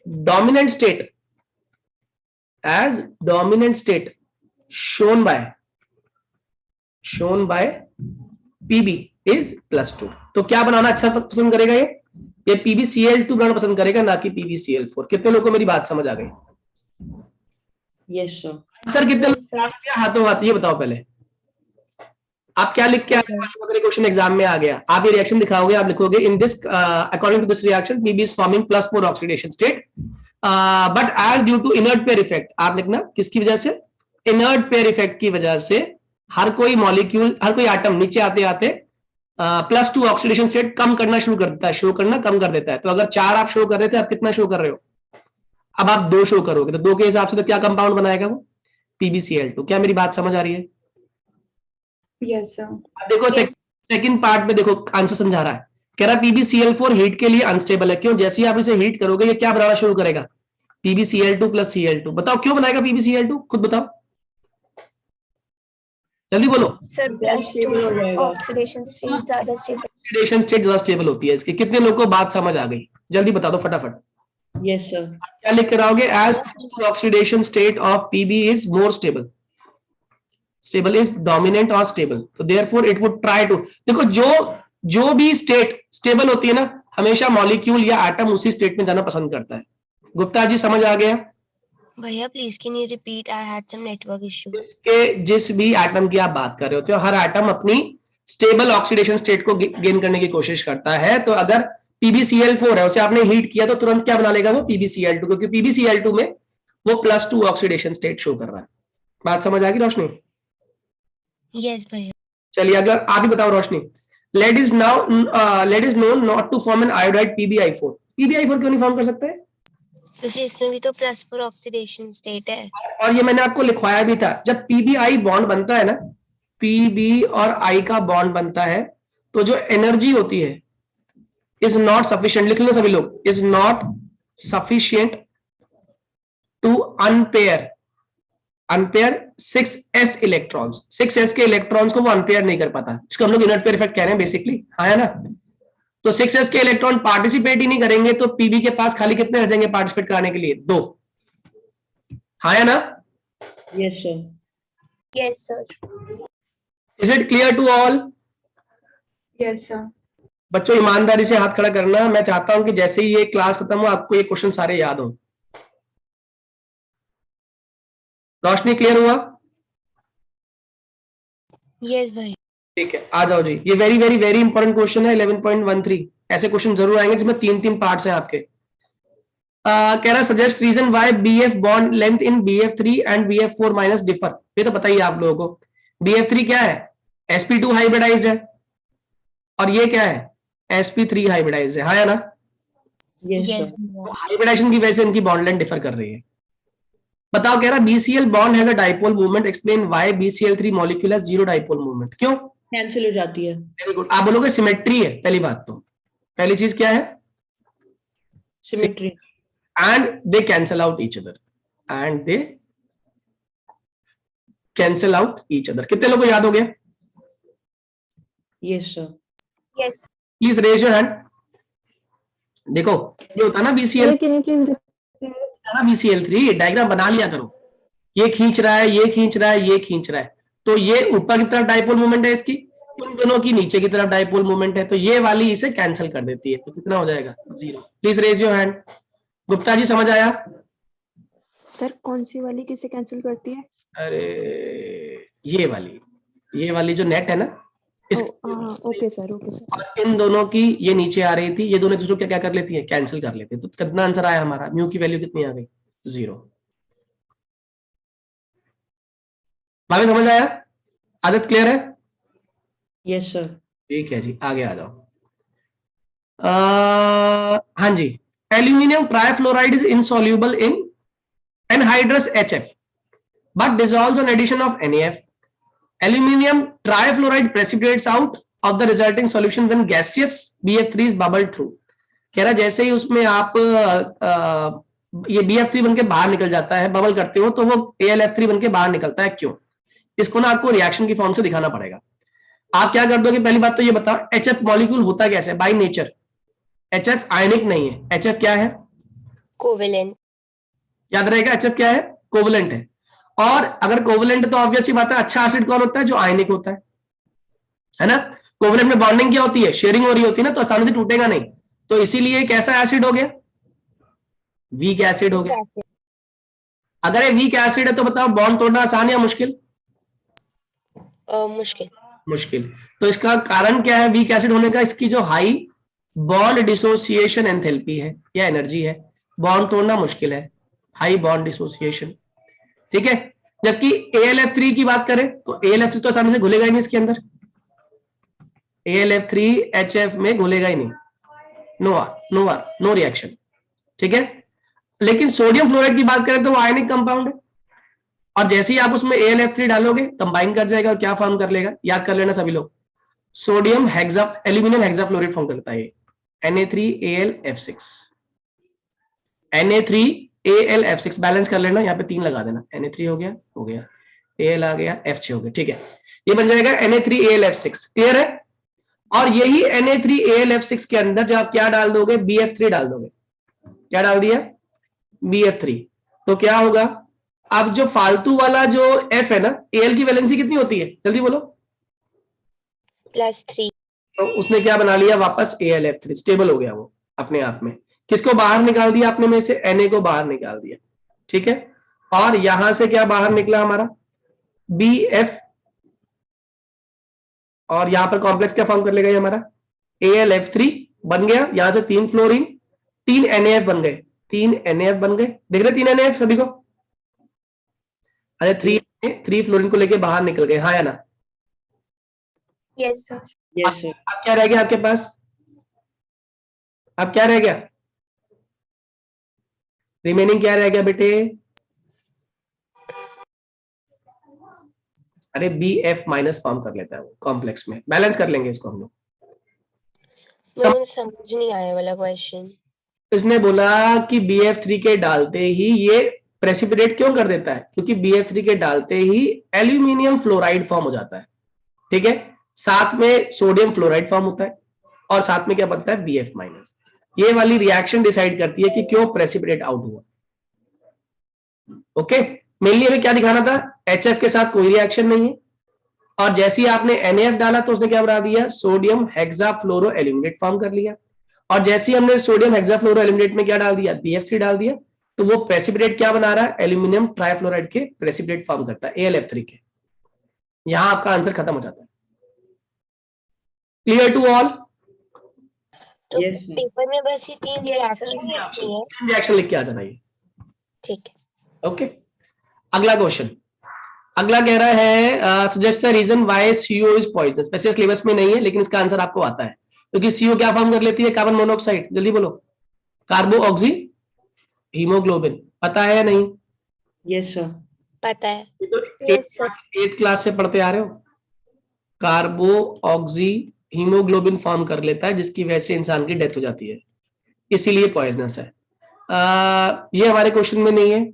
dominant state shown by Pb is +2। तो क्या बनाना अच्छा पसंद करेगा ये PbCl2 बनाना पसंद करेगा, ना कि PbCl4। कितने लोगों को मेरी बात समझ आ गई? yes sir सर कितने लोग हाथों हाथ, ये बताओ पहले आप क्या लिख के आगे? अगर क्वेश्चन एग्जाम में आ गया, आप ये रिएक्शन दिखाओगे, आप लिखोगे in this according to this reaction Pb is forming +4 oxidation state but as due to inert pair effect. आप लिखना किसकी वजह से? इनर्ट पेयर इफेक्ट की वजह से हर कोई मॉलिक्यूल, हर कोई एटम नीचे आते आते +2 ऑक्सीडेशन स्टेट कम करना शुरू कर देता है, शो करना कम कर देता है। तो अगर 4 आप शो कर रहे थे, आप कितना शो कर रहे हो? अब आप 2 शो करोगे, तो 2 के हिसाब से तो क्या कंपाउंड बनाएगा वो? PbCl2। क्या मेरी बात समझ आ रही है? Yes sir. अब देखो सेकंड पार्ट में देखो आंसर समझा रहा है, कह रहा है PbCl4 हीट के लिए अनस्टेबल है। क्यों? जैसे ही आप इसे हीट करोगे ये क्या बनाना शुरू करेगा? PbCl2 + Cl2। बताओ क्यों बनाएगा PbCl2, खुद बताओ, जल्दी बोलो। सर stable हो जाएगा। ऑक्सीडेशन स्टेट ज्यादा स्टेबल। ऑक्सीडेशन स्टेट ज्यादा स्टेबल होती है इसकी। कितने लोगों को बात समझ आ गई? जल्दी बता दो फटाफट। yes sir क्या लिख कर आओगे? As oxidation state of Pb is more stable, stable is dominant और स्टेबल, तो therefore it would try to. देखो जो भी स्टेट स्टेबल होती है ना, हमेशा मॉलिक्यूल या एटम उसी स्टेट में जाना पसंद करता है। गुप्ता जी समझ आ गया? भैया please can you repeat, I had some network issue. जिस भी एटम की आप बात कर रहे होते हो, हर एटम अपनी स्टेबल ऑक्सीडेशन स्टेट को गेन करने की कोशिश करता है। तो अगर PbCl4 है, उसे आपने हीट किया तो तुरंत क्या बना लेगा वो? PbCl2, क्योंकि PbCl2 में वो +2 ऑक्सीडेशन स्टेट शो कर रहा है। बात समझ आ गई रोशनी? यस भैया। चलिए अगर आप ही बताओ Roshni, lead is known not to form an iodide PbI4। PbI4 क्यों नहीं फॉर्म कर सकते? क्योंकि इसमें भी तो +4 ऑक्सीडेशन स्टेट है। और ये मैंने आपको लिखवाया भी था, जब PbI बॉन्ड बनता है ना, Pb और I का बॉन्ड बनता है, तो जो एनर्जी होती है इज नॉट सफिशिएंट, लिख लो सभी लोग, is not sufficient to unpair 6s electrons. 6s के इलेक्ट्रॉन्स को वो अनपेयर नहीं कर पाता, इसको हम लोग इनर्ट पेयर इफेक्ट कह रहे हैं बेसिकली, हाँ है ना। तो 6s के इलेक्ट्रॉन पार्टिसिपेट ही नहीं करेंगे, तो Pb के पास खाली कितने रह जाएंगे पार्टिसिपेट कराने के लिए? 2, हाँ है ना। Yes, sir. Yes sir. Is it clear to all? Yes sir. बच्चों ईमानदारी से हाथ खड़ा करना, मैं चाहता हूं कि जैसे ही ये क्लास खत्म हो आपको ये क्वेश्चन सारे याद हो। रोशनी क्लियर हुआ? यस भैया। ठीक है, आ जाओ जी। ये very very very important question है 11.13। ऐसे क्वेश्चन जरूर आएंगे जिसमें 3 पार्ट्स हैं आपके। कह रहा suggest reason why BF bond length in BF3 and BF4 minus differ. ये तो पता ही है आप लोगों को। BF3 क्या है? sp2 हाइब्रिडाइज्ड है, और ये क्या है? sp3 हाइब्रिडाइज्ड है, हाँ या ना। Yes, yes sir. भैया। हाइब्रिडाइजेशन की वजह से इनकी बॉन्ड लेंथ डिफर कर रही है। बताओ, कह रहा BCl bond has a dipole movement, explain why BCl3 molecule has 0 dipole movement. क्यों? Cancel हो जाती है. Very good. आप बोलोगे सिमेट्री है, पहली बात तो। पहली चीज क्या है? Symmetry. and they cancel out each other, and they cancel out each other। कितने लोगों को याद हो गया? Yes, sir. Yes. Please raise your hand. देखो ये होता है ना BCl, Can you please BCl3 diagram बना लिया करो। ये खींच रहा है, ये खींच रहा है, ये खींच रहा है, तो ये ऊपर की तरफ डाइपोल मूवमेंट है इसकी, उन दोनों की नीचे की तरफ डाइपोल मूवमेंट है, तो ये वाली इसे कैंसिल कर देती है। तो कितना हो जाएगा? 0। Please raise your hand. Gupta ji समझ आया? सर कौन सी वाली किसे कैंसिल करती है? अरे ये वाली जो नेट है ना, ओके सर, ओके सर। और इन दोनों की ये नीचे आ रही थी, ये दोनों दूसरों क्या क्या कर लेती है? कैंसिल कर लेते हैं। तो कितना आंसर आया हमारा? म्यू की वैल्यू कितनी आ गई? 0। भाभी समझ आया? आदत क्लियर है? Yes, sir. ठीक है जी, आगे आ जाओ। हाँ जी, aluminium trifluoride is insoluble in anhydrous HF but dissolves on addition of NaF. Aluminium trifluoride precipitates out of the resulting solution when gaseous BF3 is bubbled through। कह रहा जैसे ही उसमें आप ये BF3 बन के बाहर निकल जाता है, बबल करते हो, तो वो AlF3 बन के बाहर निकलता है। क्यों? इसको ना आपको रिएक्शन की फॉर्म से दिखाना पड़ेगा। आप क्या कर दोगे? पहली बात तो ये बताओ, HF मॉलिक्यूल होता कैसे? बाय नेचर HF आयनिक नहीं है। HF क्या है? कोवेलेंट। याद रहेगा, HF क्या है? कोवेलेंट है। और अगर कोवेलेंट तो ऑब्वियस ही बात है, अच्छा एसिड कौन होता है? जो आयनिक होता है ना। कोवेलेंट में बॉन्डिंग क्या होती है? शेयरिंग हो रही होती है ना, तो आसानी से टूटेगा नहीं। तो इसीलिए कैसा एसिड हो गया? वीक एसिड हो गया। अगर ये वीक एसिड है तो बताओ बॉन्ड तोड़ना आसान या मुश्किल? मुश्किल। मुश्किल। तो इसका कारण क्या है वीक एसिड होने का? इसकी जो हाई बॉन्ड डिसोसिएशन एंथैल्पी है या एनर्जी है, बॉन्ड तोड़ना मुश्किल है, हाई बॉन्ड डिसोसिएशन। ठीक है। जबकि AlF3 की बात करें तो AlF3 तो आसानी से घुलेगा ही नहीं इसके अंदर। AlF3 HF में घुलेगा ही नहीं, नो रिएक्शन। ठीक है। लेकिन सोडियम फ्लोराइड की बात करें तो वो आयनिक कंपाउंड है, और जैसे ही आप उसमें AlF3 डालोगे कंबाइन कर जाएगा और क्या फॉर्म कर लेगा? याद कर लेना सभी लोग, सोडियम एल्यूमिनियम हेक्साफ्लोराइड फॉर्म करता है, Na3AlF6। Na3AlF6 बैलेंस कर लेना, यहाँ पे 3 लगा देना, Na3 हो गया, Al आ गया, F6 हो गया। ठीक है, ये बन जाएगा Na3AlF6। क्लियर है? और यही Na3AlF6 के अंदर जब आप क्या डाल दोगे? BF3 डाल दोगे। क्या डाल दिया? BF3। तो क्या होगा? अब जो फालतू वाला जो F है ना, Al की वैलेंसी कितनी होती है? जल्दी बोलो। +3। तो उसने क्या बना लिया? वापस AlF3, स्टेबल हो गया वो अपने आप में। किसको बाहर निकाल दिया आपने में से? Na को बाहर निकाल दिया। ठीक है। और यहां से क्या बाहर निकला हमारा? BF, और यहां पर कॉम्प्लेक्स क्या फॉर्म कर लेगा ये हमारा? AlF3 बन गया, यहां से 3 फ्लोरीन, 3 NaF बन गए, 3 NaF बन गए। देख रहे 3 NaF सभी को? अरे 3 फ्लोरीन को लेके बाहर निकल गए, हाँ या ना? Yes sir. Yes, sir. अब क्या रह गया आपके पास? अब क्या रह गया? रिमेनिंग क्या रह गया बेटे? अरे BF माइनस फॉर्म कर लेता है वो कॉम्प्लेक्स में, बैलेंस कर लेंगे इसको हम लोग। मुझे समझ नहीं आया वाला क्वेश्चन। इसने बोला कि BF3 के डालते ही ये प्रेसिपिटेट क्यों कर देता है, क्योंकि BF3 के डालते ही एल्यूमिनियम फ्लोराइड फॉर्म हो जाता है, ठीक है, साथ में सोडियम फ्लोराइड फॉर्म होता है और साथ में क्या बनता है BF माइनस। ये वाली रिएक्शन डिसाइड करती है कि क्यों प्रेसिपिटेट आउट हुआ। ओके, मेनली हमें क्या दिखाना था, HF के साथ कोई रिएक्शन नहीं है, और जैसे ही आपने NaF डाला तो उसने क्या बना दिया, सोडियम हेक्साफ्लोरो एल्यूमिनेट फॉर्म कर लिया, और जैसे ही हमने सोडियम हेक्साफ्लोरो एल्यूमिनेट में क्या डाल दिया, BF3 डाल दिया, तो वो प्रेसिपिटेट क्या बना रहा है, एल्यूमिनियम ट्राइफ्लोराइड के प्रेसिपिटेट फॉर्म करता है, AlF3 के। यहां आपका आंसर खत्म हो जाता है। Clear to all? तो Yes, sir. पेपर में बस ये 3 Yes, sir. रिएक्शन है। रिएक्शन लिख के आ जाना ये, ठीक है। ओके। अगला क्वेश्चन, अगला कह रहा है suggest the reason why CO is poisonous. वैसे सिलेबस में नहीं है लेकिन इसका आंसर आपको आता है, क्योंकि CO क्या फॉर्म कर लेती है, कार्बन मोनोऑक्साइड। जल्दी बोलो, कार्बो ऑक्सी हीमोग्लोबिन। पता है या नहीं? Yes, sir. पता है। ये तो Yes, sir. 8th क्लास से पढ़ते आ रहे हो। कार्बो ऑक्सी हीमोग्लोबिन फॉर्म कर लेता है, जिसकी वजह से इंसान की डेथ हो जाती है, इसीलिए पॉइजनस है। ये हमारे क्वेश्चन में नहीं है,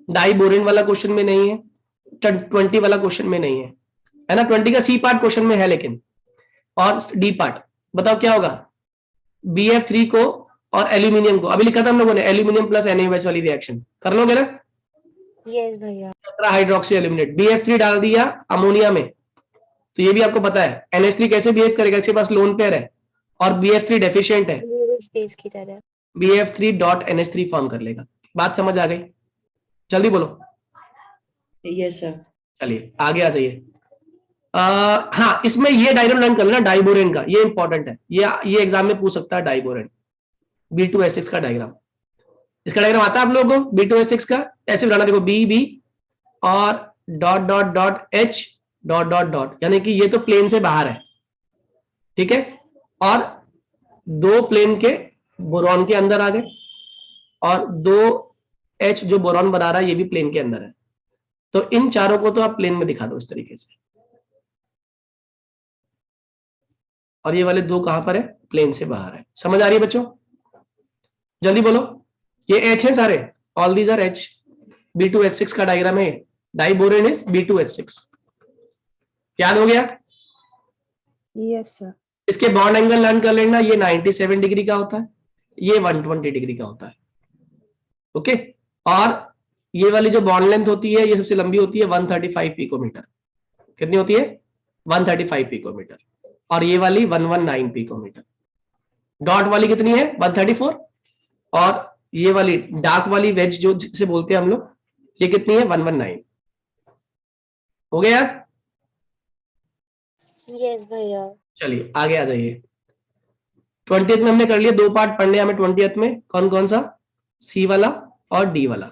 डाइबोरेन वाला क्वेश्चन में नहीं है, 20 वाला क्वेश्चन में नहीं है ना। 20 का C पार्ट क्वेश्चन में है लेकिन, और D पार्ट बताओ क्या होगा। BF3 को और एल्यूमिनियम को अभी लिखा था हम लोगों ने, एल्यूमिनियम प्लस NaOH वाली रिएक्शन कर लोगे ना, यस भैया। हाइड्रोक्सी एल्यूमिनेट, BF3 डाल दिया अमोनिया में, तो ये भी आपको पता है NH3 कैसे बिहेव करेगा, इसके पास लोन पेयर है और BF3 डेफिशिएंट है, स्पेस की तरह। BF3 डॉट NH3 फॉर्म कर लेगा। बात समझ आ गई? जल्दी बोलो। Yes, sir. चलिए आगे आ जाइए। हाँ, इसमें ये डायग्राम लर्न कर लेना डाइबोरेन का, ये इंपॉर्टेंट है, ये एग्जाम में पूछ सकता है डाइबोरेन, B2S6 का डायग्राम। इसका डायग्राम आता है आप लोगों को B2S6 का? ऐसे बनाना, देखो BB और dot dot dot H dot dot dot, यानी कि ये तो प्लेन से बाहर है, ठीक है, और 2 प्लेन के बोरॉन के अंदर आ गए, और 2 H जो बोरॉन बना रहा है ये भी प्लेन के अंदर है। तो इन चारों को तो आप प्लेन में दिखा दो इस तरीके से, और ये वाले 2 कहां पर है, प्लेन से बाहर है। समझ आ रही है बच्चों? जल्दी बोलो। ये H है सारे, all these are H। B2H6 का डायग्राम है, डाइबोरेन इज B2H6। याद हो गया? Yes, sir. इसके बॉन्ड एंगल लर्न कर लेना, ये 97 डिग्री का होता है, ये 120 डिग्री का होता है, ओके। और ये वाली जो बॉन्ड लेंथ होती है ये सबसे लंबी होती है 135 पिकोमीटर। कितनी होती है? 135 पिकोमीटर। और ये वाली 119 पिकोमीटर। डॉट वाली कितनी है? 134। और ये वाली डार्क वाली वेज जो जिसे बोलते हैं हम लोग, ये कितनी है? 119। हो गया यार? यस भैया। चलिए आगे आ जाइए। 20th में हमने कर लिया, 2 पार्ट पढ़ने हमें 20th में, कौन कौन सा? C वाला और D वाला।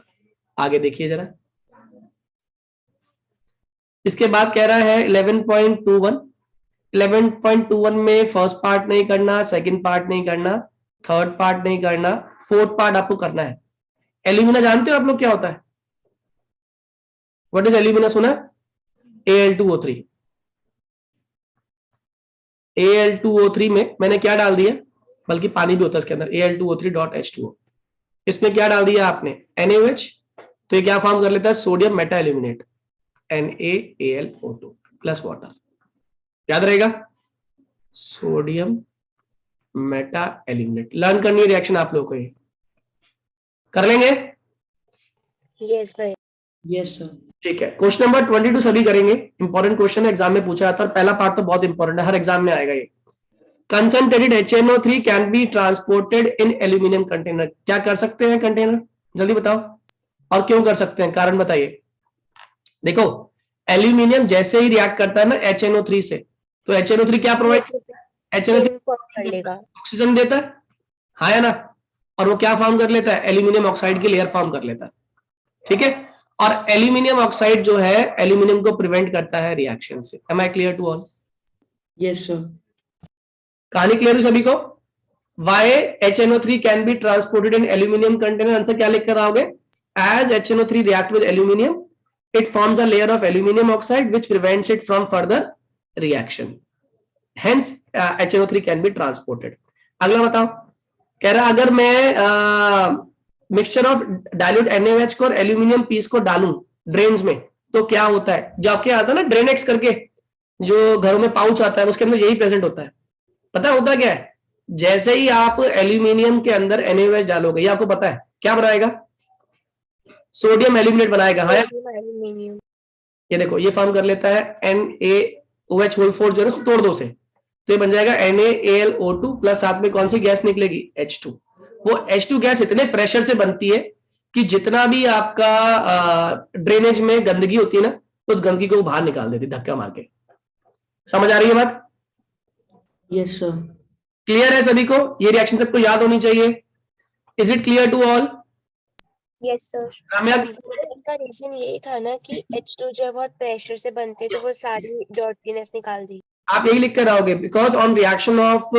आगे देखिए जरा, इसके बाद कह रहा है 11.21। 11.21 में फर्स्ट पार्ट नहीं करना, सेकंड पार्ट नहीं करना, थर्ड पार्ट नहीं करना, फोर्थ पार्ट आपको करना है। एल्यूमिना जानते हो आप लोग क्या होता है? What is alumina? सुना? Al2O3। Al2O3 में मैंने क्या डाल दिया, बल्कि पानी भी होता है इसके अंदर, Al2O3.H2O। इसमें क्या डाल दिया आपने? NaOH। तो ये क्या फॉर्म कर लेता है? Sodium Meta aluminate, NaAlO2 plus water. याद रहेगा? Sodium Meta aluminate. लर्न करनी है रिएक्शन आप लोगों को, ये कर लेंगे? यस भैया। Yes, sir. ठीक है। क्वेश्चन नंबर 22 सभी करेंगे, इंपॉर्टेंट क्वेश्चन है, एग्जाम में पूछा जाता है। पहला पार्ट तो बहुत इंपॉर्टेंट है, हर एग्जाम में आएगा ये। Concentrated HNO3 can be transported in aluminium container. क्या कर सकते हैं कंटेनर? जल्दी बताओ। और क्यों कर सकते हैं, कारण बताइए। देखो, एल्यूमिनियम जैसे ही रिएक्ट करता है ना HNO3 से, तो HNO3 क्या प्रोवाइड करता है? HNO3 कर लेगा, ऑक्सीजन देता है, हाँ या ना? और वो क्या फॉर्म कर लेता है? एल्यूमिनियम ऑक्साइड की लेयर फॉर्म कर लेता है, ठीक है। और एल्यूमिनियम ऑक्साइड जो है एल्यूमिनियम को प्रिवेंट करता है रिएक्शन से। Am I clear to all? Yes, sir. कहानी क्लियर है सभी को? Why HNO3 can be transported in aluminum container? Answer क्या लिख कर आओगे? As HNO3 react with aluminium, it forms a layer of aluminium oxide which prevents it from further reaction. Hence, HNO3 can be transported. अगला बताओ, कह रहा अगर मैं मिक्सचर ऑफ डाइल्यूट NaOH को और एल्यूमिनियम पीस को डालूं ड्रेन्स में तो क्या होता है? जो आपके आता है ना ड्रेनेक्स करके, जो घरों में पाउच आता है उसके अंदर यही प्रेजेंट होता है। पता होता क्या है? जैसे ही आप एल्यूमिनियम के अंदर NaOH डालोगे, ये आपको पता है क्या बनाएगा? सोडियम एल्यूमिनेट बनाएगा। हाँ, एल्यूमिनियम। ये देखो ये फॉर्म कर लेता है NaOH होल 4 जो है उसको तोड़ दो से, तो ये बन जाएगा NaAlO2 प्लस साथ में कौन सी गैस निकलेगी? H2। वो H2 गैस इतने प्रेशर से बनती है कि जितना भी आपका ड्रेनेज में गंदगी होती है ना, उस गंदगी को बाहर निकाल देती धक्का मार के। समझ आ रही है बात? Yes, sir. क्लियर है सभी को? ये रिएक्शन सबको याद होनी चाहिए। Is it clear to all? Yes sir. Ramya, इसका रीजन यही था ना कि H2 जो है बहुत प्रेशर से बनते तो वो सारी डर्टीनेस निकाल दी। आप यही लिख कर आओगे, because on reaction of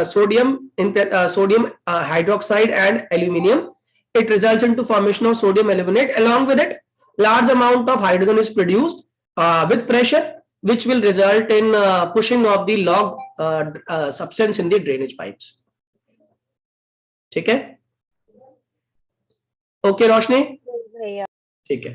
sodium hydroxide and aluminium it results into formation of sodium aluminate. Along with it, large amount of hydrogen is produced with pressure, which will result in pushing of the log substance in the drainage pipes. ठीक है? Okay रोशनी? भैया ठीक है,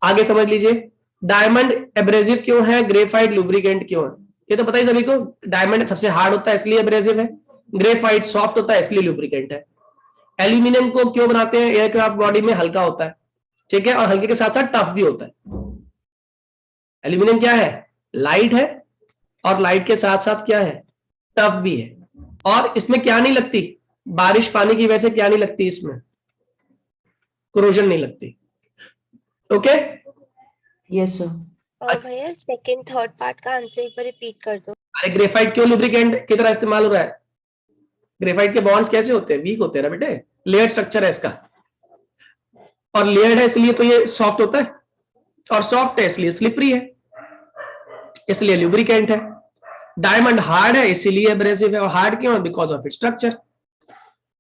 आगे समझ लीजिए। Diamond abrasive क्यों है? ग्रेफाइट लुब्रिकेंट क्यों है? ये तो पता ही सभी को। डायमंड सबसे हार्ड होता है इसलिए एब्रेसिव है, ग्रेफाइट सॉफ्ट होता है इसलिए लुब्रिकेंट है। एल्यूमिनियम को क्यों बनाते हैं? एयरक्राफ्ट बॉडी में हल्का होता है, ठीक है, और हल्के के साथ साथ टफ भी होता है। एल्यूमिनियम क्या है? लाइट है, और लाइट के साथ साथ क्या है? टफ भी है। और इसमें क्या नहीं लगती? बारिश पानी की वजह से क्या नहीं लगती? इसमें कोरोजन नहीं लगती। ओके? Yes, sir. और भैया सेकंड थर्ड पार्ट का आंसर एक बार रिपीट कर दो। अरे ग्रेफाइट क्यों लुब्रिकेंट की तरह इस्तेमाल हो रहा है? ग्रेफाइट के बॉन्ड्स कैसे होते हैं? वीक होते हैं ना बेटे, लेयर्ड स्ट्रक्चर है इसका, और लेयर्ड है इसलिए तो ये सॉफ्ट होता है, और सॉफ्ट है इसलिए स्लिपरी है, इसलिए लुब्रिकेंट है। डायमंड हार्ड है इसीलिए एब्रेसिव है, और हार्ड क्यों है? Because of its structure.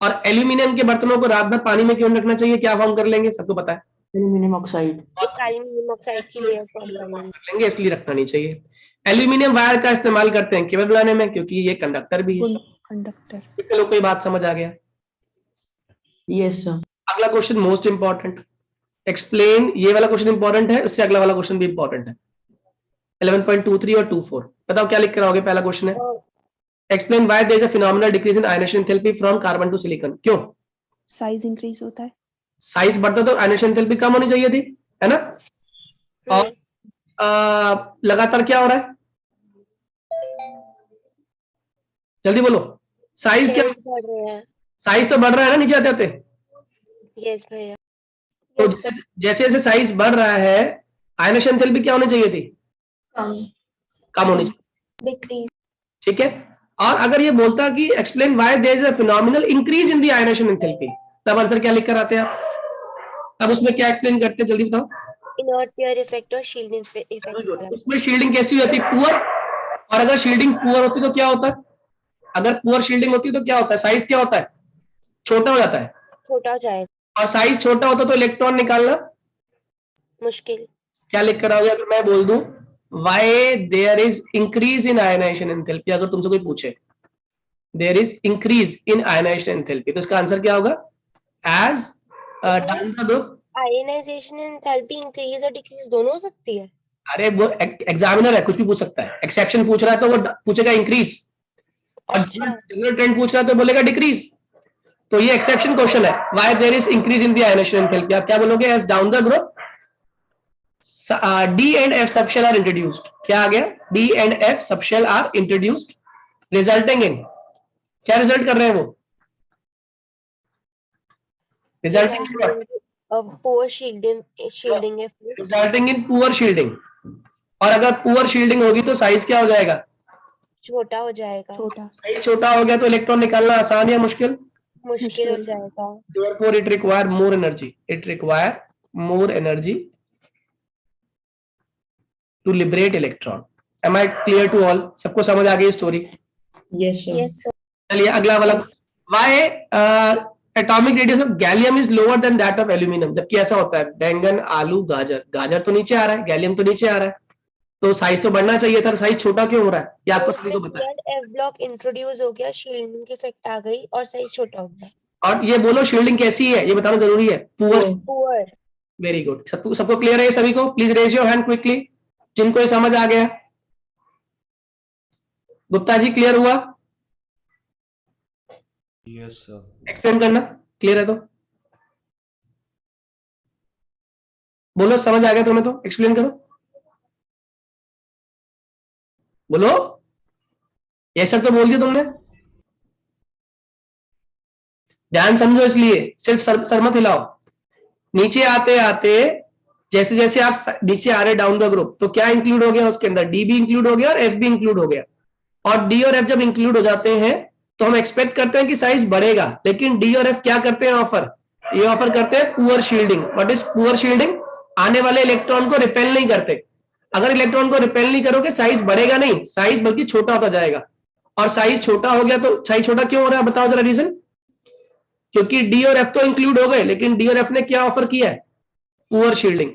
और एल्यूमिनियम के बर्तनों को रात भर पानी में क्यों रखना चाहिए? क्या फॉर्म कर लेंगे? सबको पता है, Aluminum oxide. एल्यूमिनियम ऑक्साइड की लेयर फॉर्म कर लेंगे। कर लेंगे, इसलिए रखना नहीं चाहिए। एल्यूमिनियम वायर का इस्तेमाल करते हैं केबल बनाने में, क्योंकि ये कंडक्टर भी है। कंडक्टर। कितने लोग को ये बात समझ आ गया? Yes, sir. अगला क्वेश्चन मोस्ट इंपॉर्टेंट, एक्सप्लेन। ये वाला क्वेश्चन इंपॉर्टेंट है, इससे अगला वाला क्वेश्चन भी इंपॉर्टेंट है। 11.23 और 24 बताओ क्या लिख कर आओगे? पहला क्वेश्चन है, explain why there is a phenomenal decrease in ionisation enthalpy from carbon to silicon. क्यों? साइज इंक्रीज होता है। साइज बढ़ता तो आयनेशन एंथैल्पी कम होनी चाहिए थी, है ना? और लगातार क्या हो रहा है? जल्दी बोलो, साइज क्या? बढ़ रहे हैं। साइज तो बढ़ रहा है ना नीचे आते आते। यस भैया। तो जैसे जैसे साइज बढ़ रहा है, आयनेशन एंथैल्पी क्या होनी चाहिए थी? कम होनी चाहिए, डिक्रीज। ठीक है। और अगर ये बोलता कि explain why there is a phenomenal increase in the ionisation enthalpy, तब आंसर क्या लिख कर आते हैं आप? अब उसमें क्या एक्सप्लेन करते हैं, जल्दी बताओ। इनर्ट पेयर इफेक्ट और शील्डिंग इफेक्ट। उसमें शील्डिंग कैसी होती है? पुअर। और अगर शील्डिंग पुअर होती तो क्या होता है? अगर पुअर शील्डिंग होती तो क्या होता है? साइज क्या होता है? छोटा हो जाता है। छोटा हो जाएगा। और साइज छोटा होता तो इलेक्ट्रॉन निकालना मुश्किल। क्या लिख कर आओगे? अगर मैं बोल दूं why there is increase in ionisation enthalpy, अगर तुमसे कोई पूछे there is increase in ionisation enthalpy, तो इसका आंसर क्या होगा? As down the group. Ionisation enthalpy increase और डिक्रीज दोनों हो सकती है। अरे वो एग्जामिनर है, कुछ भी पूछ सकता है। एक्सेप्शन पूछ रहा है तो वो पूछेगा इंक्रीज, और जनरल ट्रेंड पूछ रहा है तो बोलेगा डिक्रीज। तो ये एक्सेप्शन क्वेश्चन है, why there is increase in the ionisation enthalpy. आप क्या बोलोगे? As down the group D and F subshell are introduced. क्या आ गया? D and F subshell are introduced, resulting in क्या रिजल्ट कर रहे हैं वो? Resulting in what? Poor shielding effect. Resulting in poor shielding. और अगर पुअर शील्डिंग होगी तो साइज क्या हो जाएगा? छोटा हो जाएगा। छोटा। साइज छोटा हो गया तो इलेक्ट्रॉन निकालना आसान या मुश्किल? मुश्किल हो जाएगा। Therefore it require more energy. It require more energy to liberate electron. Am I clear to all? सबको समझ आ गई story? Yes, sir. Yes, sir. चलिए अगला वाला. Why atomic radius of gallium is lower than that of aluminum? जबकि ऐसा होता है, बैंगन, आलू, गाजर, गाजर तो नीचे आ रहा है, गैलियम तो नीचे आ रहा है, तो साइज तो बढ़ना चाहिए था, साइज छोटा क्यों हो रहा है? ये आपको सभी को पता है. एफ ब्लॉक इंट्रोड्यूस हो गया, शील्डिंग की इफेक्ट आ गई और साइज छोटा हो गया. और ये बोलो शील्डिंग कैसी है, ये बताना जरूरी है. पुअर. पुअर. Very good. सबको क्लियर है सभी को? Please raise your hand quickly जिनको ये समझ आ गया. गुप्ता जी क्लियर हुआ? Yes sir. एक्सप्लेन करना, क्लियर है तो बोलो. समझ आ गया तुम्हें तो एक्सप्लेन करो. बोलो. ये सब तो बोल दिया तुमने. ध्यान समझो, इसलिए सिर्फ सर मत हिलाओ. नीचे आते आते जैसे जैसे आप नीचे आ रहे डाउन द ग्रुप, तो क्या इंक्लूड हो गया उसके अंदर? डी भी इंक्लूड हो गया और एफ भी इंक्लूड हो गया. और डी और एफ जब इंक्लूड हो जाते हैं तो हम एक्सपेक्ट करते हैं कि साइज बढ़ेगा, लेकिन डी और एफ क्या करते हैं? ऑफर. ये ऑफर करते हैं poor shielding. What is poor shielding? आने वाले इलेक्ट्रॉन को रिपेल नहीं करते. अगर इलेक्ट्रॉन को रिपेल नहीं करोगे साइज बढ़ेगा नहीं, साइज बल्कि छोटा होता जाएगा. और साइज छोटा हो गया तो साइज छोटा क्यों हो रहा है बताओ जरा रीजन. क्योंकि डी और एफ तो इंक्लूड हो गए, लेकिन डी और एफ ने क्या ऑफर किया है? Poor shielding.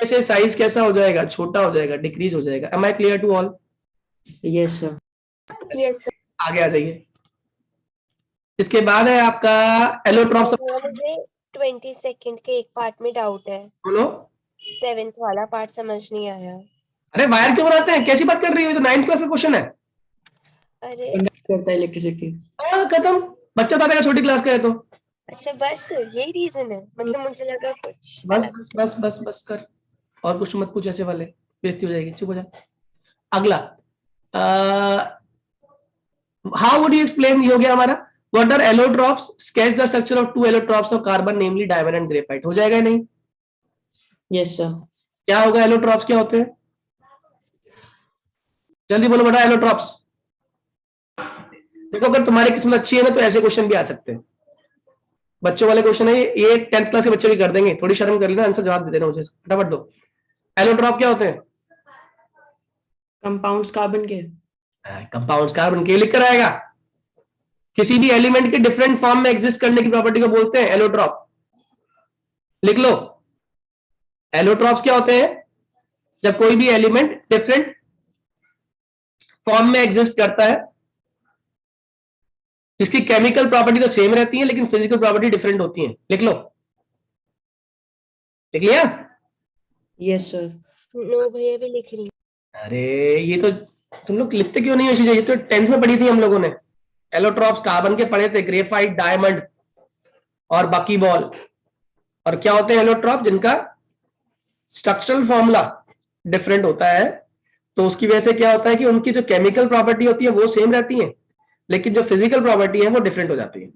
ऐसे साइज कैसा हो जाएगा? छोटा हो जाएगा, डिक्रीज हो जाएगा. Am I clear to all? Yes, sir. Yes, sir. आगे आ जाइए. इसके बाद है आपका एलोट्रॉप. मुझे 20 सेकंड के एक पार्ट में डाउट है. बोलो. 7th वाला पार्ट समझ नहीं आया. अरे वायर क्यों बनाते हैं? कैसी बात कर रही हो? तो 9th क्लास का क्वेश्चन है. अरे Conduct करता है इलेक्ट्रिसिटी. खत्म. बच्चा बताएगा छोटी क्लास का है तो. अच्छा, बस यही रीजन है. मतलब मुझे लगा कुछ बस अलग. बस बस बस बस कर. और कुछ मत पूछ ऐसे वाले, बेइज्जती हो जाएगी. चुप हो जा. अगला. How would you explain? हो गया हमारा. What are allotropes? Sketch the structure of 2 allotropes of carbon namely diamond and graphite. हो जाएगा नहीं? Yes, sir. क्या होगा? एलोट्रॉप्स क्या होते हैं? जल्दी बोलो बेटा. एलोट्रॉप्स. देखो अगर तुम्हारी किस्मत अच्छी है ना तो ऐसे क्वेश्चन भी आ सकते हैं. बच्चों वाले क्वेश्चन है ये 10th क्लास के बच्चे भी कर देंगे. थोड़ी शर्म कर लेना, आंसर जवाब दे देना मुझे फटाफट दो. एलोट्रॉप क्या होते हैं? Compounds carbon के. कंपाउंड्स कार्बन के. लिख कर आएगा. किसी भी एलिमेंट के डिफरेंट फॉर्म में एग्जिस्ट करने की प्रॉपर्टी को बोलते हैं एलोट्रॉप. लिख लो. एलोट्रॉप्स क्या होते हैं? जब कोई भी एलिमेंट डिफरेंट फॉर्म में एग्जिस्ट करता है, जिसकी केमिकल प्रॉपर्टी तो सेम रहती है लेकिन फिजिकल प्रॉपर्टी डिफरेंट होती है. लिख लो. लिख लिया? Yes, sir. नो भैया भी लिख रही. अरे ये तो तुम लोग लिखते क्यों नहीं हो चीजें? ये तो 10th में पढ़ी थी हम लोगों ने. एलोट्रॉप्स कार्बन के पढ़े थे, ग्रेफाइट, डायमंड और बकीबॉल. और क्या होते हैं एलोट्रॉप? जिनका स्ट्रक्चरल फॉर्मूला डिफरेंट होता है, तो उसकी वजह से क्या होता है कि उनकी जो केमिकल प्रॉपर्टी होती है वो सेम रहती है, लेकिन जो फिजिकल प्रॉपर्टी है वो डिफरेंट हो जाती है.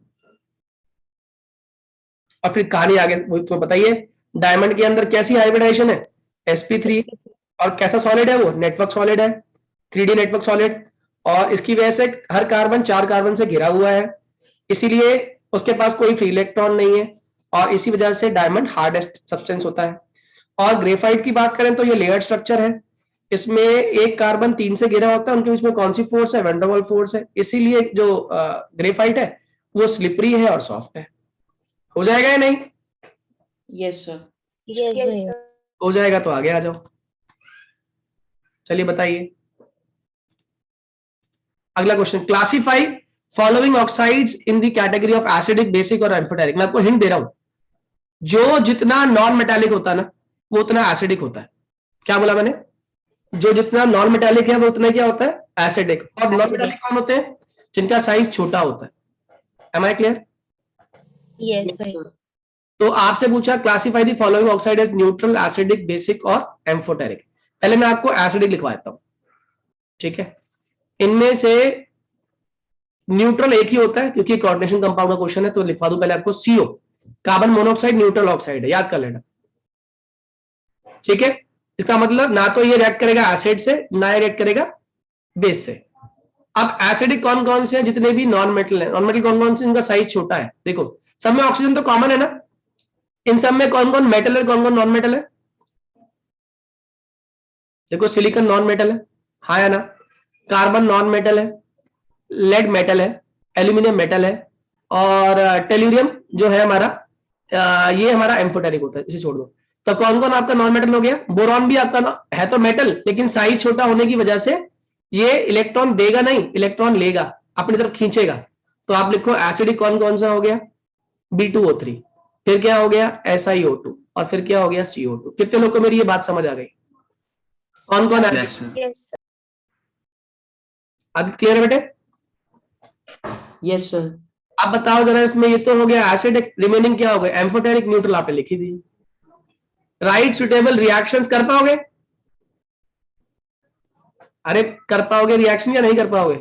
और फिर कहानी आगे वो तो बताइए. डायमंड के अंदर कैसी हाइब्रिडाइजेशन है? sp3. और कैसा सॉलिड है वो? नेटवर्क सॉलिड है, 3D नेटवर्क सॉलिड. और इसकी वजह से हर कार्बन 4 कार्बन से घिरा हुआ है, इसीलिए उसके पास कोई फ्री इलेक्ट्रॉन नहीं है, और इसी वजह से डायमंड हार्डेस्ट सब्सटेंस होता है. और ग्रेफाइट की बात करें तो ये लेयर्ड स्ट्रक्चर है. इसमें एक कार्बन 3 से घिरा होता है. उनके बीच में कौन सी फोर्स है? वैन डर वाल्स फोर्स है. इसीलिए जो ग्रेफाइट है वो स्लिपरी है और सॉफ्ट है. हो जाएगा या नहीं? Yes, sir. यस Yes, भैया. sir. हो जाएगा तो आगे आ जाओ. चलिए बताइए अगला question. Classify following oxides in the category of acidic, basic और एम्फोटेरिक. मैं आपको हिंट दे रहा हूं. जो जितना नॉन मेटालिक होता है ना वो उतना एसिडिक होता है. क्या बोला मैंने? जो जितना नॉन मेटालिक है वो उतना क्या होता है? एसिडिक. और नॉन मेटालिक कौन होते हैं? जिनका साइज छोटा होता है. M I clear? यस भैया. तो आपसे पूछा classify the following oxide as neutral, acidic, basic और एम्फोटेरिक. पहले मैं आपको एसिडिक लिखवा देता हूं. ठीक है. इनमें से न्यूट्रल एक ही होता है क्योंकि कोऑर्डिनेशन कंपाउंड का क्वेश्चन है, तो लिखवा दूं पहले आपको CO. Carbon monoxide neutral oxide है, याद कर लेना. ठीक है. इसका मतलब ना तो ये रिएक्ट करेगा एसिड से, ना ये रिएक्ट करेगा बेस से. अब एसिडिक कौन कौन से हैं? जितने भी नॉन मेटल है. नॉन मेटल कौन कौन से जिनका साइज छोटा है? देखो सब में ऑक्सीजन तो कॉमन है ना. इन सब में कौन कौन मेटल है, कौन कौन नॉन मेटल है? देखो सिलिकॉन नॉन मेटल है, हाँ या ना? कार्बन नॉन मेटल है, लेड मेटल है, एल्यूमिनियम मेटल है, और टेल्यूरियम जो है हमारा ये हमारा एम्फोटेरिक होता है, इसे छोड़ दो। तो कौन कौन आपका नॉन मेटल हो गया? बोरॉन भी आपका है तो मेटल, लेकिन साइज छोटा होने की वजह से ये इलेक्ट्रॉन देगा नहीं, इलेक्ट्रॉन लेगा, अपनी तरफ खींचेगा। तो आप लिखो एसिडिक कौन कौन सा हो गया? B2O3, फिर क्या हो गया? SiO2, और फिर क्या हो गया? CO2। कितने लोग को मेरी ये बात समझ आ गई? कौन कौन है? Yes, sir. Yes, sir. अब क्लियर है बेटे? Yes, sir. आप बताओ जरा, इसमें ये तो हो गया एसिडिक, रिमेनिंग क्या हो गया? एम्फोटेरिक, न्यूट्रल आपने लिखी दी। राइट सुटेबल रिएक्शंस कर पाओगे? अरे कर पाओगे रिएक्शन या नहीं कर पाओगे?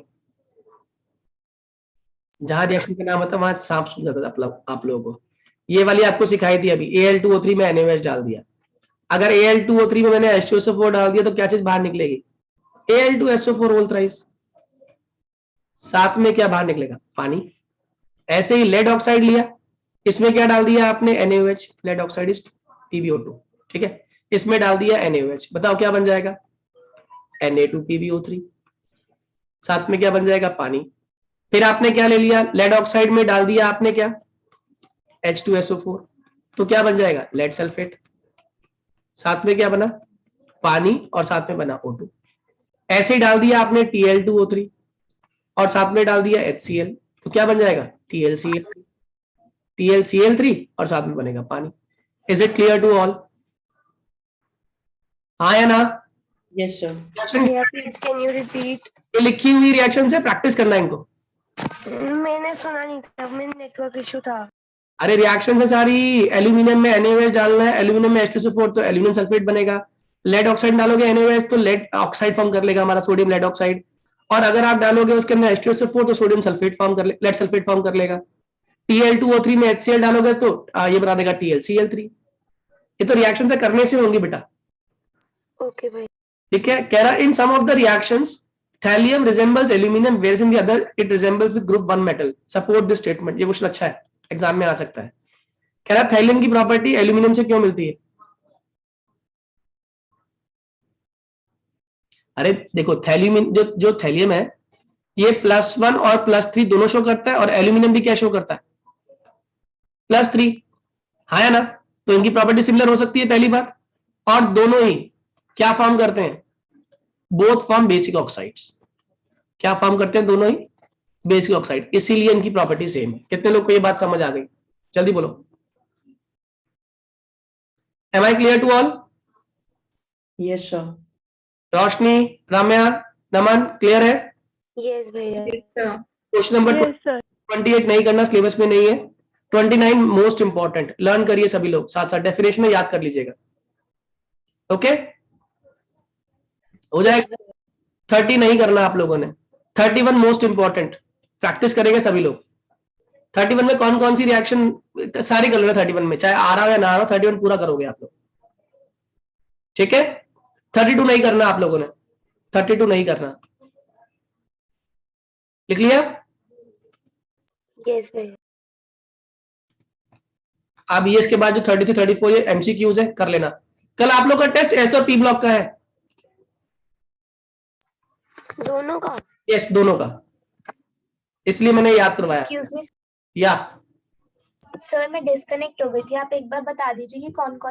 जहां रिएक्शन का नाम होता है वहां सांप सुन जाता था आप लोगों को। ये वाली आपको सिखाई थी अभी, Al2O3 में NaOH डाल दिया। अगर Al2O3 में मैंने H2SO4 डाल दिया तो क्या चीज बाहर निकलेगी? Al2SO4 whole thrice. साथ में क्या बाहर निकलेगा? पानी। ऐसे ही लेड ऑक्साइड लिया, इसमें क्या डाल दिया आपने? NaOH, lead oxide is PbO2, ठीक है। इसमें डाल दिया NaOH, बताओ क्या बन जाएगा? Na2PbO3। साथ में क्या बन जाएगा? पानी। फिर आपने क्या ले लिया? लेड ऑक्साइड में डाल दिया आपने क्या? H2SO4, तो क्या बन जाएगा? Lead sulphate. साथ में क्या बना? पानी, और साथ में बना O2। ऐसे ही डाल दिया आपने Tl2O3, और साथ में डाल दिया HCl, तो क्या बन जाएगा? TlCl3, TlCl3, और साथ में बनेगा पानी। Is it clear to all? हाँ या ना? Yes, sir. Can you repeat? ये लिखी हुई रिएक्शन से प्रैक्टिस करना है इनको। मैंने सुना नहीं था, मेरा नेटवर्क इशू था। अरे रिएक्शन से सारी, एल्यूमिनियम में NaOH डालना है, एल्यूमिनियम में H2SO4 तो एल्यूमिनियम सल्फेट बनेगा। लेड ऑक्साइड डालोगे NaOH तो लेड ऑक्साइड फॉर्म कर लेगा हमारा, सोडियम लेड ऑक्साइड। और अगर आप डालोगे उसके अंदर H2SO4 तो सोडियम सल्फेट फॉर्म कर लेड सल्फेट फॉर्म कर लेगा। Tl2O3 में HCl डालोगे तो ये बना देगा TlCl3। ये तो रिएक्शन से करने से होंगी बेटा, ओके भाई। ठीक है। कह रहा in some of the reactions thallium resembles aluminium whereas in the other it resembles with group 1 metal, support this statement. ये क्वेश्चन अच्छा है, एग्जाम में आ सकता है। कह रहा थैलियम की प्रॉपर्टी एल्यूमिनियम से क्यों मिलती है? अरे देखो थैलियम, जो थैलियम है ये +1 और +3 दोनों शो करता है, और एल्यूमिनियम भी क्या शो करता है? +3, हाँ या ना? तो इनकी प्रॉपर्टी सिमिलर हो सकती है, पहली बात। और दोनों ही क्या फॉर्म करते हैं? Both form basic oxides. क्या फॉर्म करते हैं? दोनों ही बेसिक ऑक्साइड, इसीलिए इनकी प्रॉपर्टी सेम है। कितने लोग को ये बात समझ आ गई? जल्दी बोलो। Am I clear to all? Yes, sir. Roshni, Ramya, Naman, clear है? यस भैया। Yes, sir. क्वेश्चन नंबर 28 नहीं करना, सिलेबस में नहीं है। 29 मोस्ट इंपॉर्टेंट, लर्न करिए सभी लोग, साथ साथ डेफिनेशन याद कर लीजिएगा। ओके, हो जाएगा। 30 नहीं करना आप लोगों ने। 31 मोस्ट इंपॉर्टेंट, प्रैक्टिस करेंगे सभी लोग। 31 में कौन कौन सी रिएक्शन सारी कर लो, 31 में चाहे आ रहा हो या ना आ रहा हो, 31 पूरा करोगे आप लोग, ठीक है। 32 नहीं करना आप लोगों ने, 32 नहीं करना, लिख लिया? यस भैया। अब ये इसके बाद जो 33 34 ये MCQs है, कर लेना। कल आप लोग का टेस्ट एस और P ब्लॉक का है। दोनों का? यस, दोनों का, इसलिए मैंने याद करवाया। एक्सक्यूज मी या सर, मैं डिस्कनेक्ट हो गई थी, आप एक बार बता दीजिए कि कौन कौन